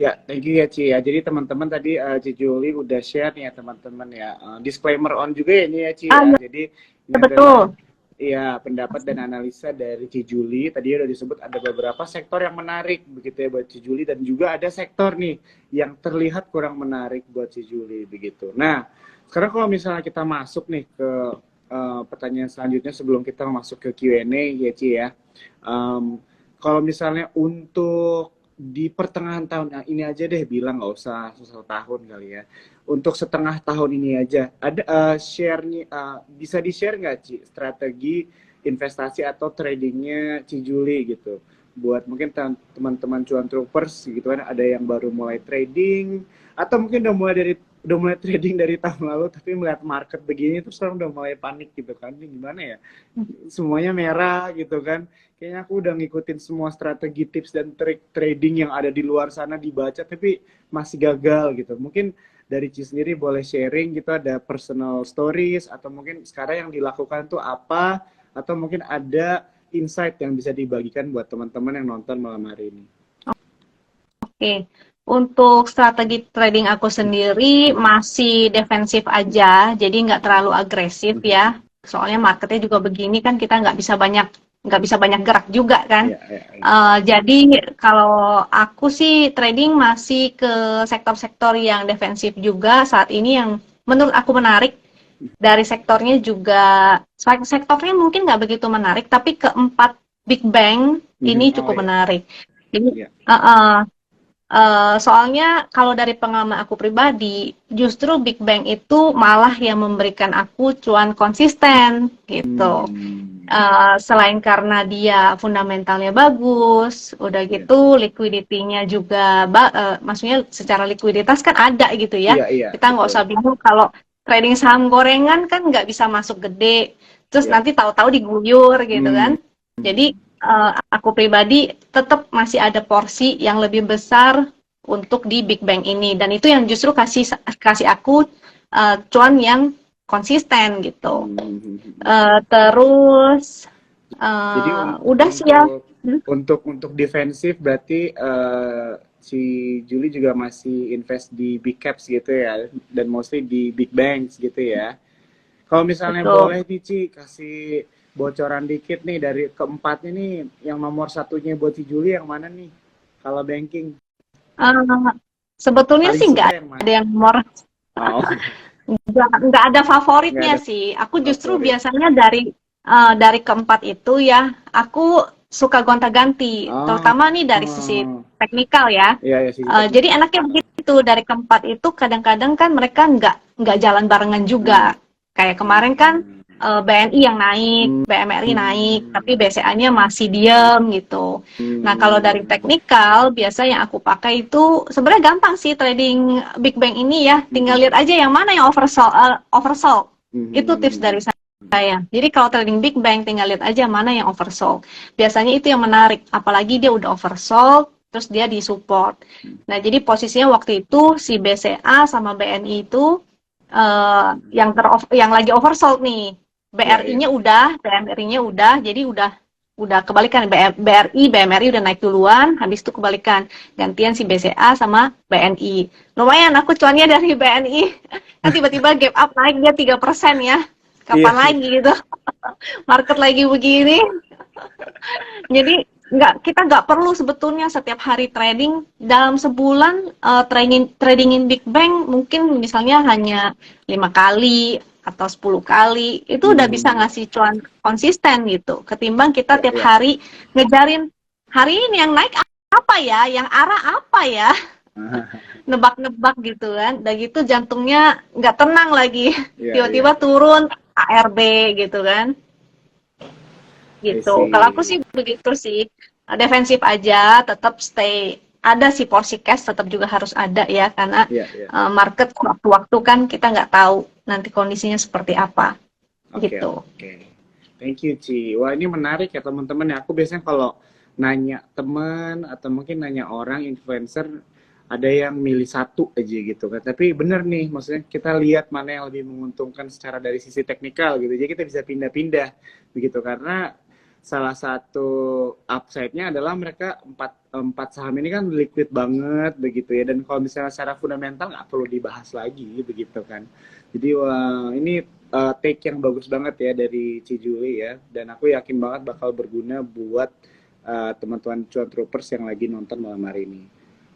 Ya, thank you ya Ci ya. Jadi teman-teman tadi Ci Juli udah share nih ya teman-teman ya. Disclaimer on juga ya ini ya Ci ya. Jadi betul. Iya, pendapat dan analisa dari Ci Juli. Tadi udah disebut ada beberapa sektor yang menarik begitu ya buat Ci Juli, dan juga ada sektor nih yang terlihat kurang menarik buat Ci Juli begitu. Nah, sekarang kalau misalnya kita masuk nih ke pertanyaan selanjutnya sebelum kita masuk ke Q&A ya Ci ya. Kalau misalnya untuk di pertengahan tahun ini aja deh, bilang nggak usah tahun kali ya. Untuk setengah tahun ini aja, ada bisa di-share nggak Ci strategi investasi atau tradingnya Ci Juli gitu, buat mungkin teman-teman cuan troopers gitu kan, ada yang baru mulai trading atau mungkin udah mulai trading dari tahun lalu tapi melihat market begini terus sekarang udah mulai panik gitu kan, ini gimana ya, semuanya merah gitu kan, kayaknya aku udah ngikutin semua strategi, tips dan trik trading yang ada di luar sana dibaca tapi masih gagal gitu. Mungkin dari Ci sendiri boleh sharing gitu, ada personal stories atau mungkin sekarang yang dilakukan tuh apa, atau mungkin ada insight yang bisa dibagikan buat teman-teman yang nonton malam hari ini. Oke. Untuk strategi trading aku sendiri masih defensif aja, jadi nggak terlalu agresif ya. Soalnya marketnya juga begini kan, kita nggak bisa banyak gerak juga kan. Jadi kalau aku sih trading masih ke sektor-sektor yang defensif juga saat ini, yang menurut aku menarik. Dari sektornya juga, sektornya mungkin nggak begitu menarik, tapi keempat big bank ini cukup menarik. Jadi soalnya kalau dari pengalaman aku pribadi, justru big bank itu malah yang memberikan aku cuan konsisten gitu. Selain karena dia fundamentalnya bagus, udah gitu liquidity-nya juga, maksudnya secara likuiditas kan ada gitu ya. Kita nggak usah bingung kalau trading saham gorengan kan nggak bisa masuk gede, terus nanti tahu-tahu diguyur gitu kan. Jadi aku pribadi tetap masih ada porsi yang lebih besar untuk di big bank ini, dan itu yang justru kasih aku cuan yang konsisten gitu. Terus jadi udah sih ya. Untuk defensif berarti si Juli juga masih invest di big caps gitu ya, dan mostly di big banks gitu ya. Kalau misalnya boleh nih Ci kasih bocoran dikit nih dari keempatnya nih, yang nomor satunya buat si Juli yang mana nih kalau banking? Sebetulnya paling sih nggak ada yang nomor, nggak ada favoritnya sih. Aku justru biasanya dari keempat itu ya, aku suka gonta-ganti, terutama nih dari sisi teknikal ya. Jadi enaknya begitu, dari keempat itu kadang-kadang kan mereka nggak jalan barengan juga. Kayak kemarin kan BNI yang naik, BMRI naik, tapi BCA-nya masih diam gitu. Nah, kalau dari teknikal, biasa yang aku pakai itu sebenarnya gampang sih trading Big Bang ini ya. Tinggal lihat aja yang mana yang oversold. Itu tips dari saya. Jadi kalau trading Big Bang, tinggal lihat aja mana yang oversold. Biasanya itu yang menarik, apalagi dia udah oversold, terus dia disupport. Nah, jadi posisinya waktu itu si BCA sama BNI itu yang lagi oversold nih. BRI-nya udah, BMRI-nya udah, jadi udah kebalikan. BMRI udah naik duluan, habis itu kebalikan. Gantian si BCA sama BNI. Lumayan aku cuannya dari BNI. Kan tiba-tiba gap up naik dia 3% ya. Kapan lagi gitu. Market lagi begini. Jadi kita nggak perlu sebetulnya setiap hari trading. Dalam sebulan tradingin Big Bang mungkin misalnya hanya 5 kali atau 10 kali, itu udah bisa ngasih cuan konsisten gitu, ketimbang kita tiap hari ngejarin hari ini yang naik apa ya, yang arah apa ya, nebak-nebak gitu kan, udah gitu jantungnya nggak tenang lagi, tiba-tiba turun ARB gitu kan, gitu. Kalau aku sih begitu sih, defensif aja, tetap stay. Ada sih porsi cash tetap juga harus ada ya, karena market waktu-waktu kan kita nggak tahu nanti kondisinya seperti apa. Gitu. Thank you, Ci. Wah, ini menarik ya teman-teman ya. Aku biasanya kalau nanya teman atau mungkin nanya orang influencer, ada yang milih satu aja gitu kan. Tapi bener nih, maksudnya kita lihat mana yang lebih menguntungkan secara dari sisi teknikal gitu. Jadi kita bisa pindah-pindah begitu, karena salah satu upside-nya adalah mereka empat saham ini kan liquid banget begitu ya, dan kalau misalnya secara fundamental nggak perlu dibahas lagi begitu kan. Jadi wah, ini take yang bagus banget ya dari Ci Julie ya, dan aku yakin banget bakal berguna buat teman-teman cuan troopers yang lagi nonton malam hari ini.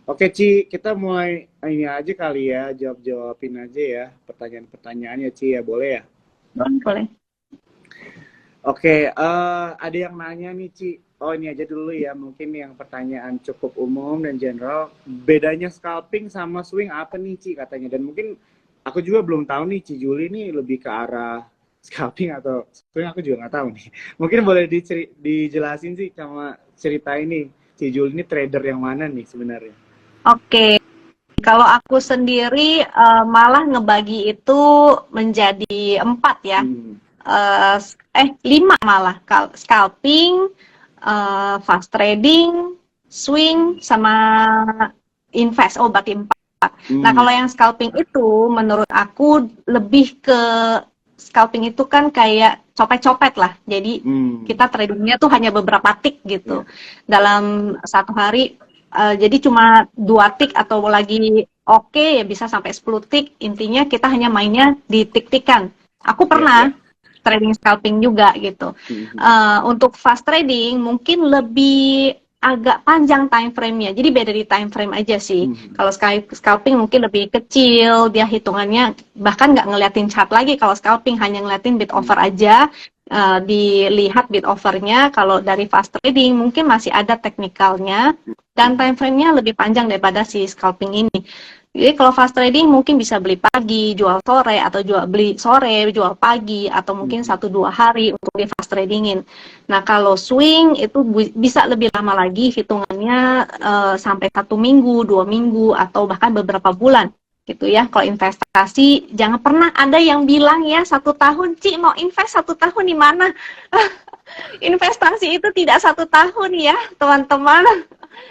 Oke Ci, kita mulai ini aja kali ya, jawabin aja ya pertanyaan-pertanyaannya Ci ya, boleh ya? Boleh. Oke, ada yang nanya nih Ci. Oh ini aja dulu ya, mungkin yang pertanyaan cukup umum dan general. Bedanya scalping sama swing apa nih Ci katanya? Dan mungkin aku juga belum tahu nih Ci Julie nih lebih ke arah scalping atau swing, aku juga nggak tahu nih. Mungkin boleh dijelasin sih sama cerita ini. Ci Julie ini trader yang mana nih sebenarnya? Oke. Kalau aku sendiri malah ngebagi itu menjadi 4 ya. 5 malah, scalping, fast trading, swing, sama invest. Oh, berarti 4. Nah, kalau yang scalping itu menurut aku lebih ke scalping itu kan kayak copet-copet lah. Jadi kita tradingnya tuh hanya beberapa tick gitu dalam satu hari. Jadi cuma 2 tick atau lagi oke ya bisa sampai 10 tick. Intinya kita hanya mainnya di tick-tickan. Aku pernah trading scalping juga gitu. Untuk fast trading mungkin lebih agak panjang time frame-nya. Jadi beda di time frame aja sih. Kalau scalping mungkin lebih kecil, dia hitungannya bahkan nggak ngeliatin chart lagi. Kalau scalping hanya ngeliatin bid offer aja, dilihat bid offernya. Kalau dari fast trading mungkin masih ada teknikalnya dan time frame-nya lebih panjang daripada si scalping ini. Jadi kalau fast trading mungkin bisa beli pagi, jual sore, atau beli sore, jual pagi, atau mungkin 1-2 hari untuk di fast tradingin. Nah kalau swing itu bisa lebih lama lagi hitungannya, sampai 1 minggu, 2 minggu, atau bahkan beberapa bulan gitu ya. Kalau investasi jangan pernah ada yang bilang ya 1 tahun, Ci mau invest 1 tahun di mana? Investasi itu tidak 1 tahun ya teman-teman.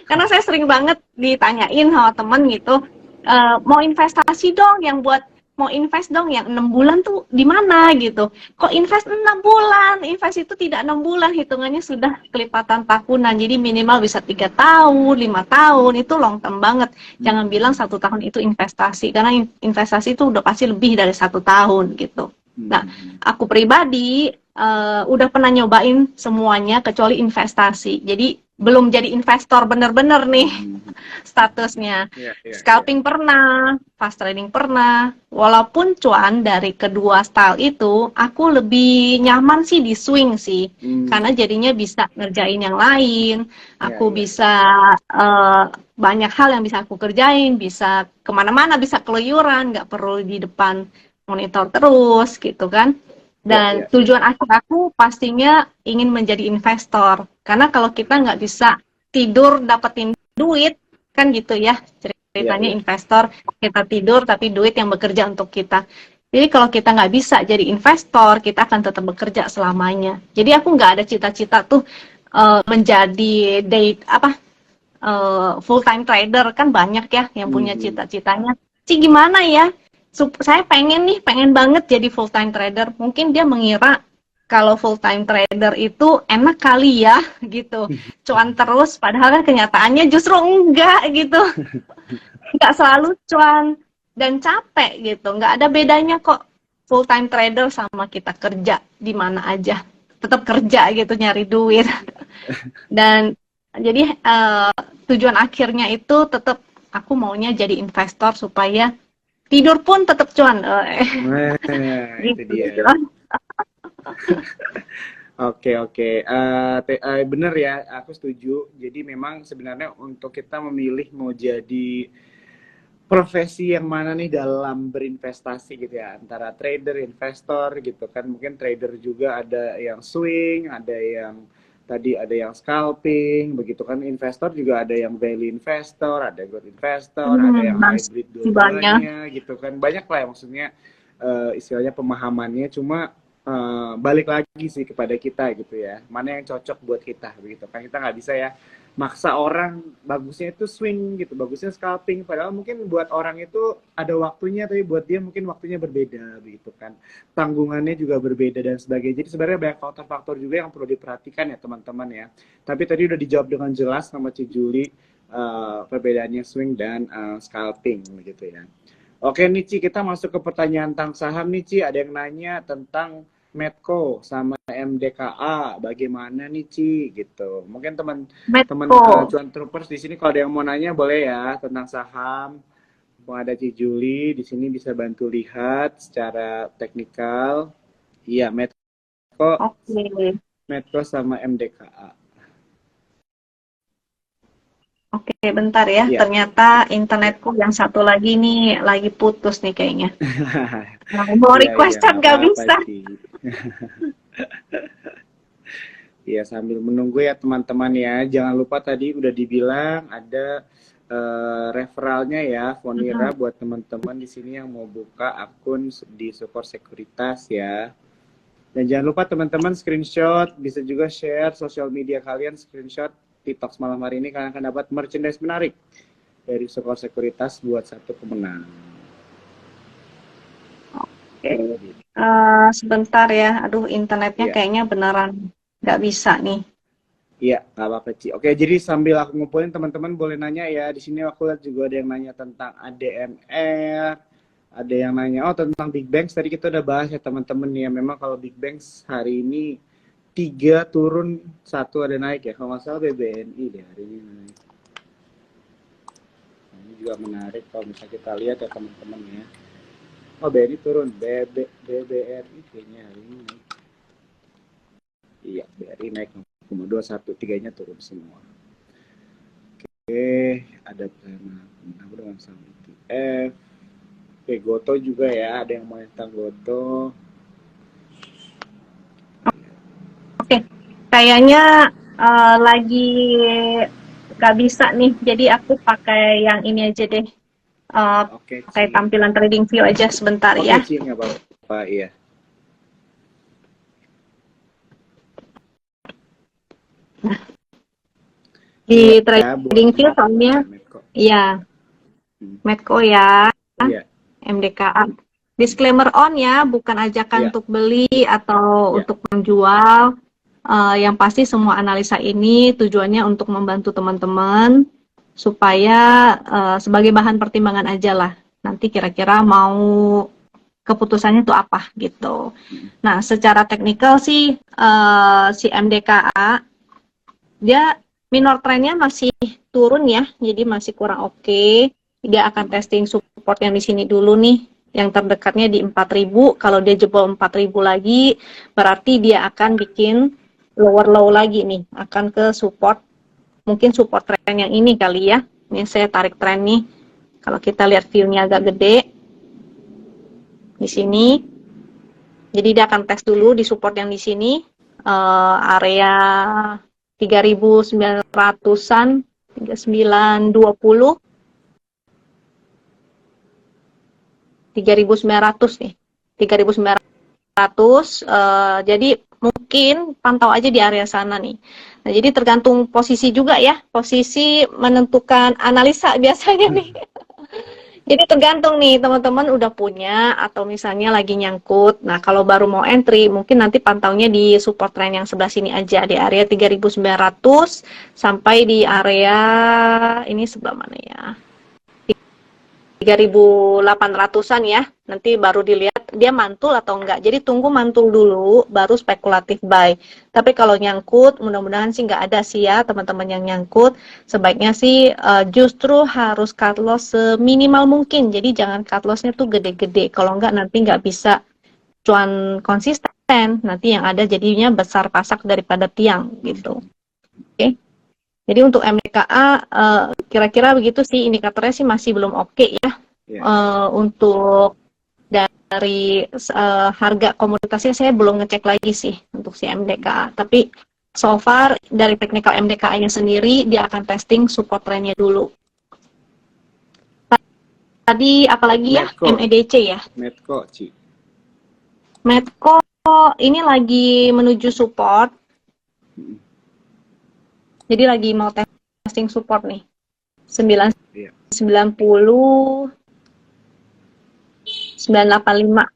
Karena saya sering banget ditanyain sama teman gitu. Mau investasi dong, mau invest dong yang 6 bulan tuh di mana gitu. Kok invest 6 bulan? Invest itu tidak 6 bulan, hitungannya sudah kelipatan tahunan. Jadi minimal bisa 3 tahun, 5 tahun, itu long term banget. Jangan bilang 1 tahun itu investasi, karena investasi itu udah pasti lebih dari 1 tahun gitu. Nah, aku pribadi udah pernah nyobain semuanya kecuali investasi. Jadi belum jadi investor bener-bener nih Hmm. statusnya. Iya, iya, iya. Scalping pernah, fast trading pernah. Walaupun cuan dari kedua style itu, aku lebih nyaman sih di swing sih. Hmm. Karena jadinya bisa ngerjain yang lain, Iya, aku iya, bisa eh, banyak hal yang bisa aku kerjain, bisa kemana-mana, bisa keluyuran, nggak perlu di depan monitor terus gitu kan. iya, Dan iya, iya. tujuan akhir aku pastinya ingin menjadi investor. Karena kalau kita nggak bisa tidur dapetin duit, kan gitu ya Iya, ceritanya iya. investor, kita tidur tapi duit yang bekerja untuk kita. Jadi kalau kita nggak bisa jadi investor, kita akan tetap bekerja selamanya. Jadi aku nggak ada cita-cita tuh menjadi full time trader, kan banyak ya yang punya Mhm. cita-citanya. Gimana ya? Saya pengen nih, pengen banget jadi full time trader. Mungkin dia mengira kalau full time trader itu enak kali ya gitu, cuan terus, padahal kan kenyataannya justru enggak gitu, nggak selalu cuan dan capek gitu, nggak ada bedanya kok full time trader sama kita kerja di mana aja, tetap kerja gitu nyari duit. Dan jadi tujuan akhirnya itu tetap aku maunya jadi investor supaya tidur pun tetap cuan, Nah, itu gitu dia. gitu. Oke, oke. Bener ya, aku setuju. Jadi memang sebenarnya untuk kita memilih mau jadi profesi yang mana nih dalam berinvestasi gitu ya, antara trader, investor gitu kan. Mungkin trader juga ada yang swing, ada yang tadi ada yang scalping, begitu kan. Investor juga ada yang value investor, ada growth investor, ada yang hybrid Masih banyak. dua-duanya gitu kan. Banyak lah ya maksudnya istilahnya pemahamannya. Cuma balik lagi sih kepada kita gitu ya, mana yang cocok buat kita begitu kan. Kita nggak bisa ya maksa orang bagusnya itu swing gitu, bagusnya scalping, padahal mungkin buat orang itu ada waktunya tapi buat dia mungkin waktunya berbeda begitu kan, tanggungannya juga berbeda dan sebagainya. Jadi sebenarnya banyak faktor-faktor juga yang perlu diperhatikan ya teman-teman ya. Tapi tadi udah dijawab dengan jelas sama Ci Juli, perbedaannya swing dan scalping begitu ya. Oke nih Ci, kita masuk ke pertanyaan tentang saham nih Ci. Ada yang nanya tentang Medco sama MDKA. Bagaimana nih Ci gitu. Mungkin teman-teman Medco. cuan troopers di sini kalau ada yang mau nanya boleh ya tentang saham. Mau ada Ci Juli di sini bisa bantu lihat secara teknikal. Iya, Oke. Medco sama MDKA. Oke, bentar ya. Iya. Ternyata internetku yang satu lagi nih lagi putus nih kayaknya. Nah, mau Iya, iya, request chat nggak nggak apa-apa bisa. Ci. Ya, sambil menunggu ya teman-teman ya. Jangan lupa tadi udah dibilang ada referralnya ya, Fonira Mm-mm. buat teman-teman di sini yang mau buka akun di Sukor Sekuritas ya. Dan jangan lupa teman-teman screenshot, bisa juga share sosial media kalian, screenshot TikTok malam hari ini kalian akan dapat merchandise menarik dari Sukor Sekuritas buat satu pemenang. Oke. Sebentar ya. Aduh, internetnya Iya. kayaknya beneran nggak bisa nih. Iya, nggak apa-apa, Ci. Oke, jadi sambil aku ngumpulin teman-teman boleh nanya ya. Di sini aku lihat juga ada yang nanya tentang ADMR, ada yang nanya oh tentang Big Bang. Tadi kita udah bahas ya teman-teman ya. Memang kalau Big Bang hari ini 3 turun, 1 ada naik ya. Kalau nggak salah BBNI deh hari ini naik. Nah, ini juga menarik kalau misalnya kita lihat ya teman-teman ya. Oh BNI turun, BBRI kayaknya hari ini naik. Iya, BRI naik 0,21, tiganya turun semua. Oke, ada aku dengan saham ETF. Oke, Goto juga ya, ada yang mau tentang Goto. Oke, kayaknya lagi nggak bisa nih. Jadi aku pakai yang ini aja deh. Oke, Pakai Ci. tampilan trading view aja sebentar Oke, ya. Ci, nggak apa-apa, iya. Ini Di ya buat trading view soalnya, Medco. ya, Hmm. Medco ya, Iya, MDKA. Disclaimer on ya, bukan ajakan iya, untuk beli atau iya. untuk menjual. Yang pasti semua analisa ini tujuannya untuk membantu teman-teman supaya sebagai bahan pertimbangan aja lah. Nanti kira-kira mau keputusannya itu apa gitu. Nah, secara teknikal sih si MDKA dia minor trendnya masih turun ya, jadi masih kurang oke. Dia akan testing support yang di sini dulu nih, yang terdekatnya di 4.000. Kalau dia jebol 4.000 lagi, berarti dia akan bikin lower low lagi nih, akan ke support, mungkin support trend yang ini kali ya. Ini saya tarik trend nih. Kalau kita lihat view-nya agak gede di sini, jadi dia akan tes dulu di support yang di sini, area 3.900-an, 3.920, 3.900 nih, 3.900. Jadi mungkin pantau aja di area sana nih. Nah, jadi tergantung posisi juga ya, posisi menentukan analisa biasanya nih. Jadi tergantung nih teman-teman udah punya atau misalnya lagi nyangkut. Nah, kalau baru mau entry, mungkin nanti pantaunya di support trend yang sebelah sini aja, di area 3.900 sampai di area ini sebelah mana ya? 3.800-an ya. Nanti baru dilihat dia mantul atau enggak. Jadi tunggu mantul dulu baru spekulatif buy. Tapi kalau nyangkut, mudah-mudahan sih enggak ada sih ya teman-teman yang nyangkut. Sebaiknya sih justru harus cut loss seminimal mungkin. Jadi jangan cut loss-nya tuh gede-gede. Kalau enggak nanti enggak bisa cuan konsisten. Nanti yang ada jadinya besar pasak daripada tiang gitu. Oke. Jadi untuk MDKA kira-kira begitu sih, indikatornya sih masih belum oke ya. Untuk dari harga komoditasnya saya belum ngecek lagi sih untuk si MDKA. Tapi so far dari technical MDKA-nya sendiri dia akan testing support trend-nya dulu. Tadi apalagi ya? MEDC ya? Medco, Ci. Medco ini lagi menuju support. Jadi lagi mau testing support nih. 990 985.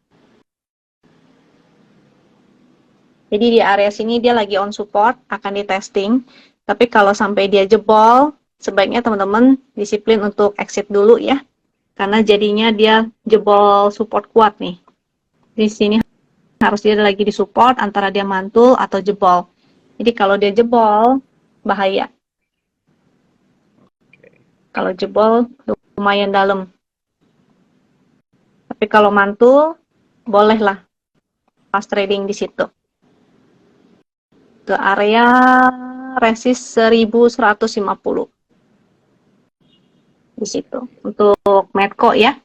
Jadi di area sini dia lagi on support, akan di testing. Tapi kalau sampai dia jebol, sebaiknya teman-teman disiplin untuk exit dulu ya. Karena jadinya dia jebol support kuat nih. Di sini harus dia lagi di support antara dia mantul atau jebol. Jadi kalau dia jebol, bahaya. Kalau jebol, lumayan dalam. Tapi kalau mantul, bolehlah pas trading di situ. Ke area resist 1150. Di situ. Untuk Medco ya.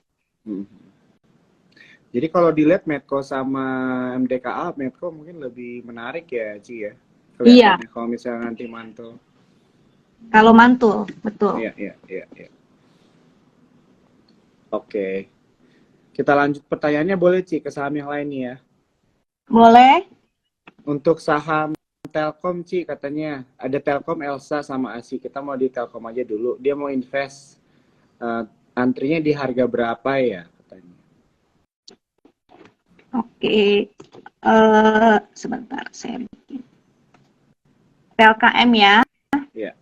Jadi kalau dilihat Medco sama MDKA, Medco mungkin lebih menarik ya, Ci ya? Iya. Kalau misalnya nanti mantul. Kalau mantul, betul. Iya. Oke. Kita lanjut pertanyaannya boleh, Ci, ke saham yang lain nih ya? Boleh. Untuk saham Telkom, Ci, katanya ada Telkom, Elsa, sama ASI. Kita mau di Telkom aja dulu. Dia mau invest, antrinya di harga berapa ya katanya? Oke. Sebentar, saya bikin. PLKM ya. Iya.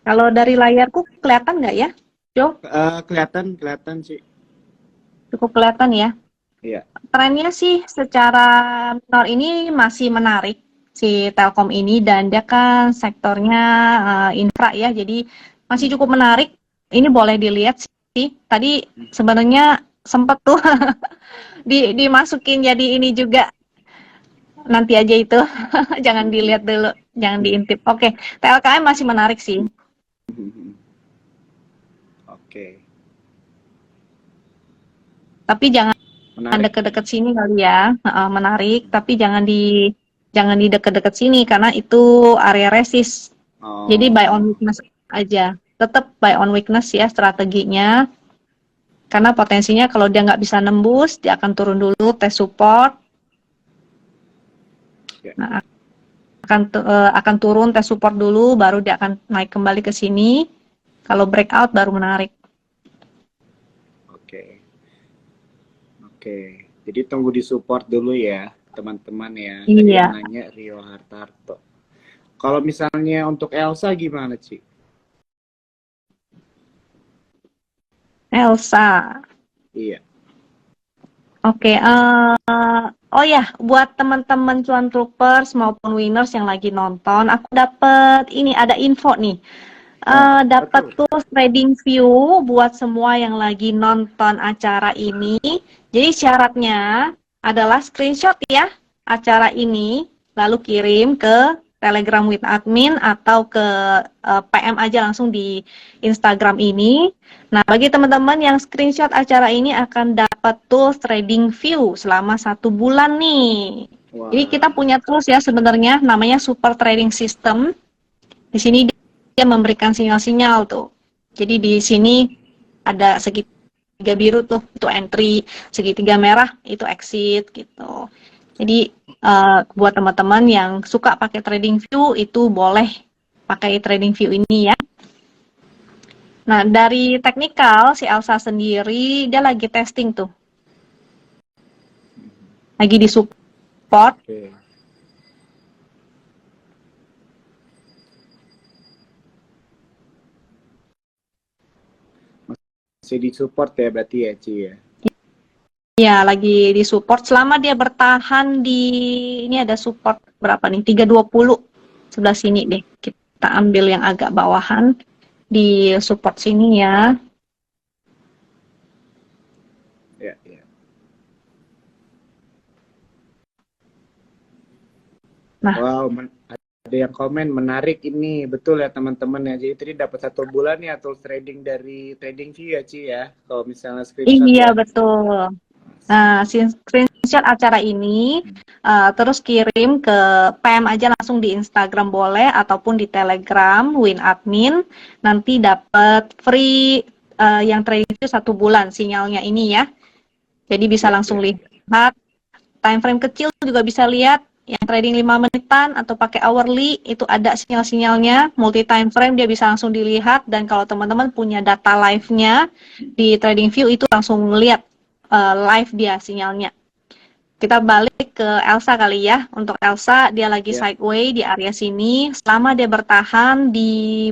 Kalau dari layarku kelihatan nggak ya, Jo? Kelihatan sih. Cukup kelihatan ya. Iya. Trennya sih secara minor ini masih menarik si Telkom ini, dan dia kan sektornya infra ya, jadi masih cukup menarik. Ini boleh dilihat sih. Tadi sebenarnya sempat tuh dimasukin jadi ini juga. Nanti aja itu. Jangan dilihat dulu, jangan diintip. Oke, TLKM masih menarik sih. Oke. Tapi jangan Menarik. deket-deket sini kali ya. Menarik, tapi jangan di deket-deket sini karena itu area resist. Oh. Jadi buy on weakness aja. Tetap buy on weakness ya strateginya. Karena potensinya kalau dia nggak bisa nembus, dia akan turun dulu, tes support. Nah, akan turun, tes support dulu, baru dia akan naik kembali ke sini. Kalau breakout baru menarik. Oke. Jadi tunggu di support dulu ya, teman-teman ya. Iya. Tadi yang nanya Rio Hartarto. Kalau misalnya untuk Elsa gimana, Ci? Elsa. Iya. Oke, oh ya, buat teman-teman cuan troopers maupun winners yang lagi nonton, aku dapat ini ada info nih. Dapat Betul. tuh trading view buat semua yang lagi nonton acara ini. Jadi syaratnya adalah screenshot ya acara ini, lalu kirim ke Telegram with admin atau ke PM aja langsung di Instagram ini. Nah, bagi teman-teman yang screenshot acara ini akan dapat tools trading view selama 1 bulan nih. Jadi kita Wah. punya tools ya sebenarnya namanya Super Trading System. Di sini dia memberikan sinyal-sinyal tuh. Jadi di sini ada segitiga biru tuh itu entry, segitiga merah itu exit gitu. Jadi buat teman-teman yang suka pakai trading view itu boleh pakai trading view ini ya. Nah, dari teknikal si Elsa sendiri dia lagi testing tuh. Lagi di support. Oke. Masih di support ya berarti ya, Ci ya. Ya, lagi di support selama dia bertahan di ini ada support berapa nih? 320 sebelah sini deh. Kita ambil yang agak bawahan di support sini ya. Ya, ya. Nah, Wow, ada yang komen menarik ini, betul ya teman-teman ya. Jadi tadi dapat 1 bulan ya tools trading dari TradingView ya, Ci ya. Kalau misalnya screenshot iya ya. betul. Nah, screenshot acara ini terus kirim ke PM aja langsung di Instagram boleh ataupun di Telegram Win Admin. Nanti dapat free yang trading itu 1 bulan sinyalnya ini ya. Jadi bisa Ya, langsung ya. lihat time frame kecil juga bisa lihat yang trading 5 menitan atau pakai hourly itu ada sinyal-sinyalnya multi time frame dia bisa langsung dilihat dan kalau teman-teman punya data live-nya di TradingView itu langsung lihat live dia sinyalnya. Kita balik ke Elsa kali ya. Untuk Elsa dia lagi Ya. sideway di area sini selama dia bertahan di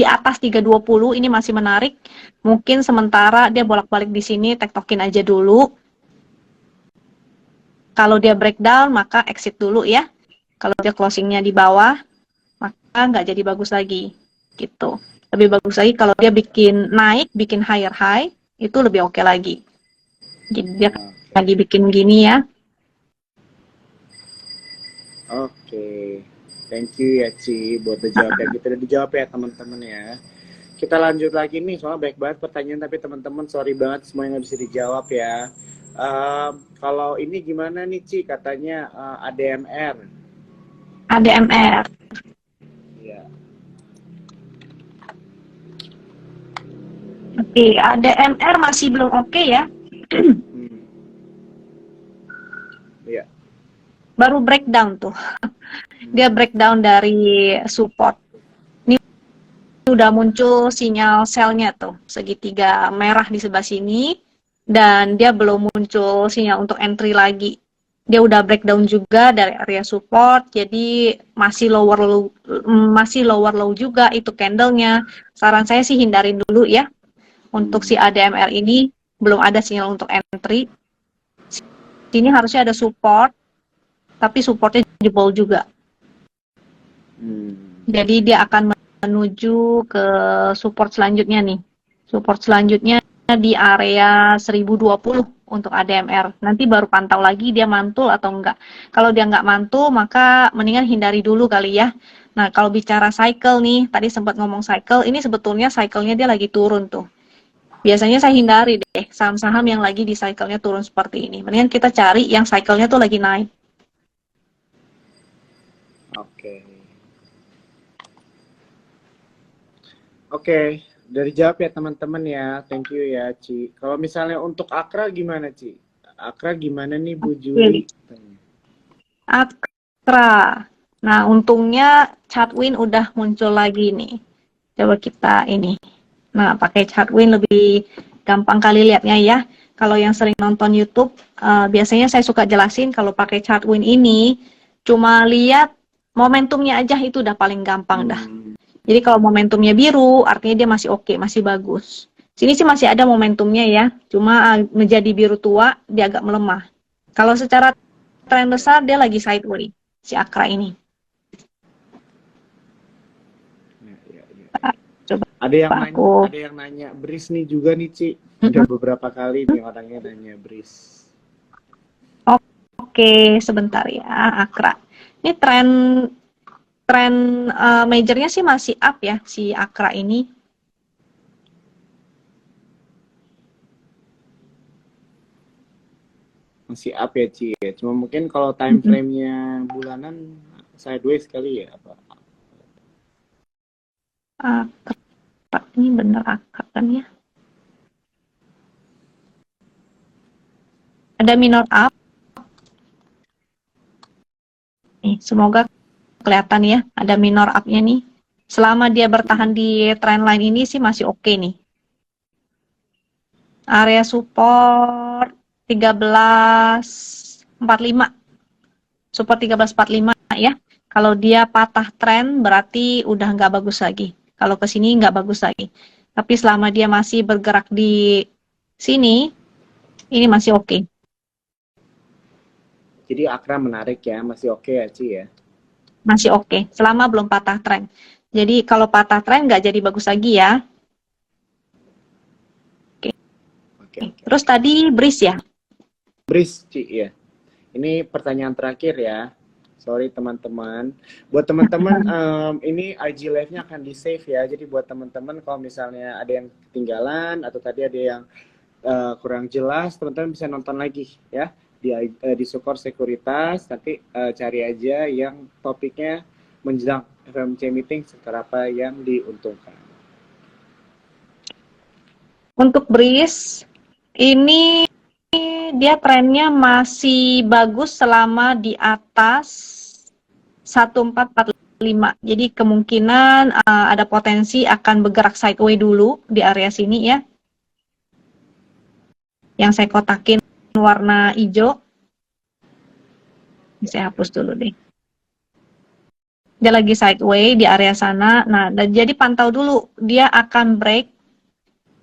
atas 320 ini masih menarik. Mungkin sementara dia bolak-balik di sini tektokin aja dulu. Kalau dia breakdown, maka exit dulu ya. Kalau dia closingnya di bawah, maka nggak jadi bagus lagi. Gitu. Lebih bagus lagi kalau dia bikin naik, bikin higher high, itu lebih oke lagi. Jadi dia lagi bikin gini ya. Oke. Thank you ya, Ci, buat dijawab ya. Kita udah dijawab ya, teman-teman ya. Kita lanjut lagi nih, soalnya baik banget pertanyaan, tapi teman-teman sorry banget semuanya nggak bisa dijawab ya. Kalau ini gimana nih, Ci? Katanya ADMR. ADMR. Ya. Oke, ADMR masih belum oke ya. Iya. Baru breakdown tuh. Dia breakdown dari support. Ini udah muncul sinyal sell-nya tuh, segitiga merah di sebelah sini, dan dia belum muncul sinyal untuk entry lagi. Dia udah breakdown juga dari area support, jadi masih lower low juga itu candlenya. Saran saya sih hindarin dulu ya. Untuk si ADMR ini belum ada sinyal untuk entry. Sini harusnya ada support, tapi supportnya jebol juga. Jadi dia akan menuju ke support selanjutnya nih. Support selanjutnya di area 1020 untuk ADMR. Nanti baru pantau lagi dia mantul atau enggak. Kalau dia enggak mantul, maka mendingan hindari dulu kali ya. Nah, kalau bicara cycle nih, tadi sempat ngomong cycle, ini sebetulnya cycle-nya dia lagi turun tuh. Biasanya saya hindari deh saham-saham yang lagi di cycle-nya turun seperti ini. Mendingan kita cari yang cycle-nya tuh lagi naik. Oke, dari jawab ya teman-teman ya. Thank you ya, Ci. Kalau misalnya untuk Akra gimana, Ci? Akra gimana nih, Bu Juli? Akra. Nah, untungnya Chartwin udah muncul lagi nih. Coba kita ini. Nah, pakai Chartwin lebih gampang kali lihatnya ya. Kalau yang sering nonton YouTube, biasanya saya suka jelasin kalau pakai Chartwin ini, cuma lihat momentumnya aja itu udah paling gampang dah. Jadi kalau momentumnya biru, artinya dia masih oke, masih bagus. Sini sih masih ada momentumnya ya, cuma menjadi biru tua dia agak melemah. Kalau secara tren besar dia lagi sideways si Akra ini. Ya. Coba Ada yang nanya Bris nih juga nih Ci. Udah beberapa kali nih orangnya nanya Bris. Oke, sebentar ya Akra. Ini tren majornya sih masih up ya si Akra ini. Masih up ya Ci ya. Cuma mungkin kalau time frame-nya bulanan sideways kali ya apa? Akra ini bener Akra kan ya? Ada minor up. Nih, semoga kelihatan ya, ada minor up-nya nih. Selama dia bertahan di trendline ini sih masih oke nih. Area support 1345. Support 1345 ya. Kalau dia patah tren berarti udah nggak bagus lagi. Kalau ke sini nggak bagus lagi. Tapi selama dia masih bergerak di sini, ini masih oke. Jadi Akra menarik ya, masih oke ya Ci ya? Masih oke, selama belum patah tren. Jadi kalau patah tren nggak jadi bagus lagi ya. Oke. Terus tadi Bris ya? Bris Ci ya. Ini pertanyaan terakhir ya. Sorry teman-teman. Buat teman-teman ini IG live-nya akan di-save ya. Jadi buat teman-teman kalau misalnya ada yang ketinggalan atau tadi ada yang kurang jelas, teman-teman bisa nonton lagi ya di Sukor Sekuritas. Nanti cari aja yang topiknya menjelang FMC meeting seberapa yang diuntungkan. Untuk Bris ini dia trennya masih bagus selama di atas 1445. Jadi kemungkinan ada potensi akan bergerak sideways dulu di area sini ya. Yang saya kotakin warna hijau. Ini saya hapus dulu deh. Dia lagi sideways di area sana. Nah, jadi pantau dulu dia akan break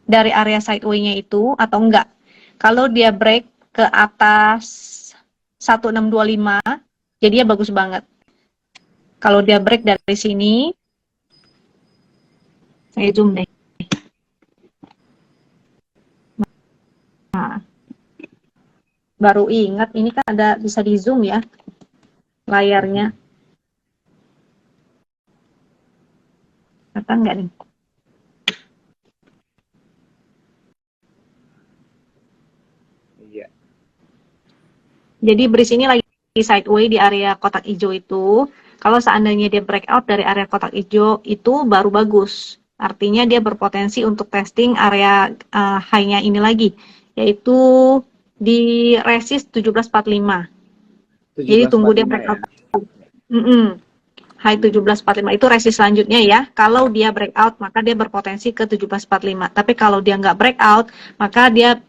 dari area sideways-nya itu atau enggak. Kalau dia break ke atas 1625, jadi dia bagus banget. Kalau dia break dari sini, saya zoom deh. Nah, baru ingat ini kan ada bisa di zoom ya layarnya. Kata enggak nih? Iya. Jadi Bris ini lagi sideways di area kotak hijau itu. Kalau seandainya dia breakout dari area kotak hijau itu baru bagus. Artinya dia berpotensi untuk testing area high-nya ini lagi, yaitu di resist 1745. Jadi tunggu dia breakout. Ya? High 1745 itu resist selanjutnya ya. Kalau dia breakout maka dia berpotensi ke 1745. Tapi kalau dia nggak breakout maka dia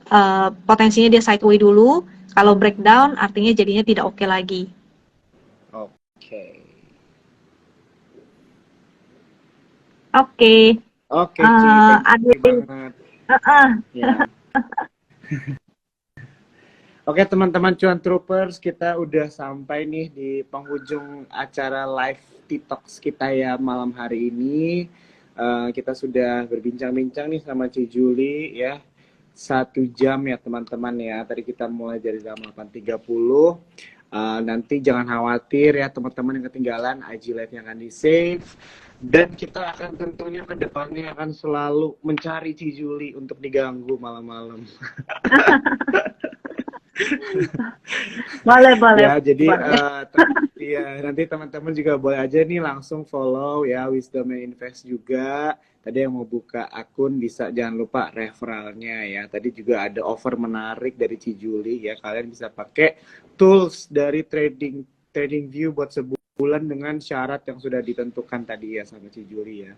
potensinya dia sideways dulu. Kalau breakdown artinya jadinya tidak oke lagi. Oke. Oke. Oke, ada banget. Ya. Oke teman-teman Cuan Troopers, kita udah sampai nih di penghujung acara live TikToks kita ya malam hari ini. Kita sudah berbincang-bincang nih sama Ci Juli ya. 1 jam ya teman-teman ya. Tadi kita mulai dari jam 8.30. Nanti jangan khawatir ya teman-teman yang ketinggalan, IG live-nya akan di-save. Dan kita akan tentunya ke depannya akan selalu mencari Ci Juli untuk diganggu malam-malam. Boleh. Ya, jadi ya, nanti teman-teman juga boleh aja nih langsung follow ya Wisdom Invest juga. Tadi yang mau buka akun bisa jangan lupa referralnya ya. Tadi juga ada offer menarik dari Ci Juli ya. Kalian bisa pakai tools dari TradingView buat sebulan dengan syarat yang sudah ditentukan tadi ya sama Ci Juli ya.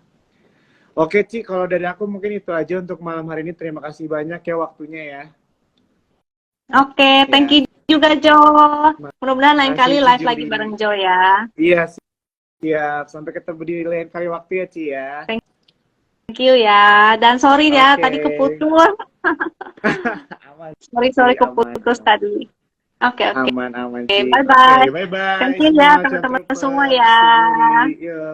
Oke Ci, kalau dari aku mungkin itu aja untuk malam hari ini. Terima kasih banyak ya waktunya ya. Oke, thank you juga Jo. Mudah-mudahan lain kali live lagi bareng Jo ya. Iya, siap. Sampai ketemu di lain kali waktu ya Ci ya. Thank you ya. Dan sorry ya, Oke. tadi keputus. Aman Sorry sih, aman, keputus aman. tadi. Oke, oke. Aman, aman Oke, sih. Oke, bye-bye. bye-bye. Thank you ya Semangat teman-teman semua Jantroopers. ya. Stay bully. Yo.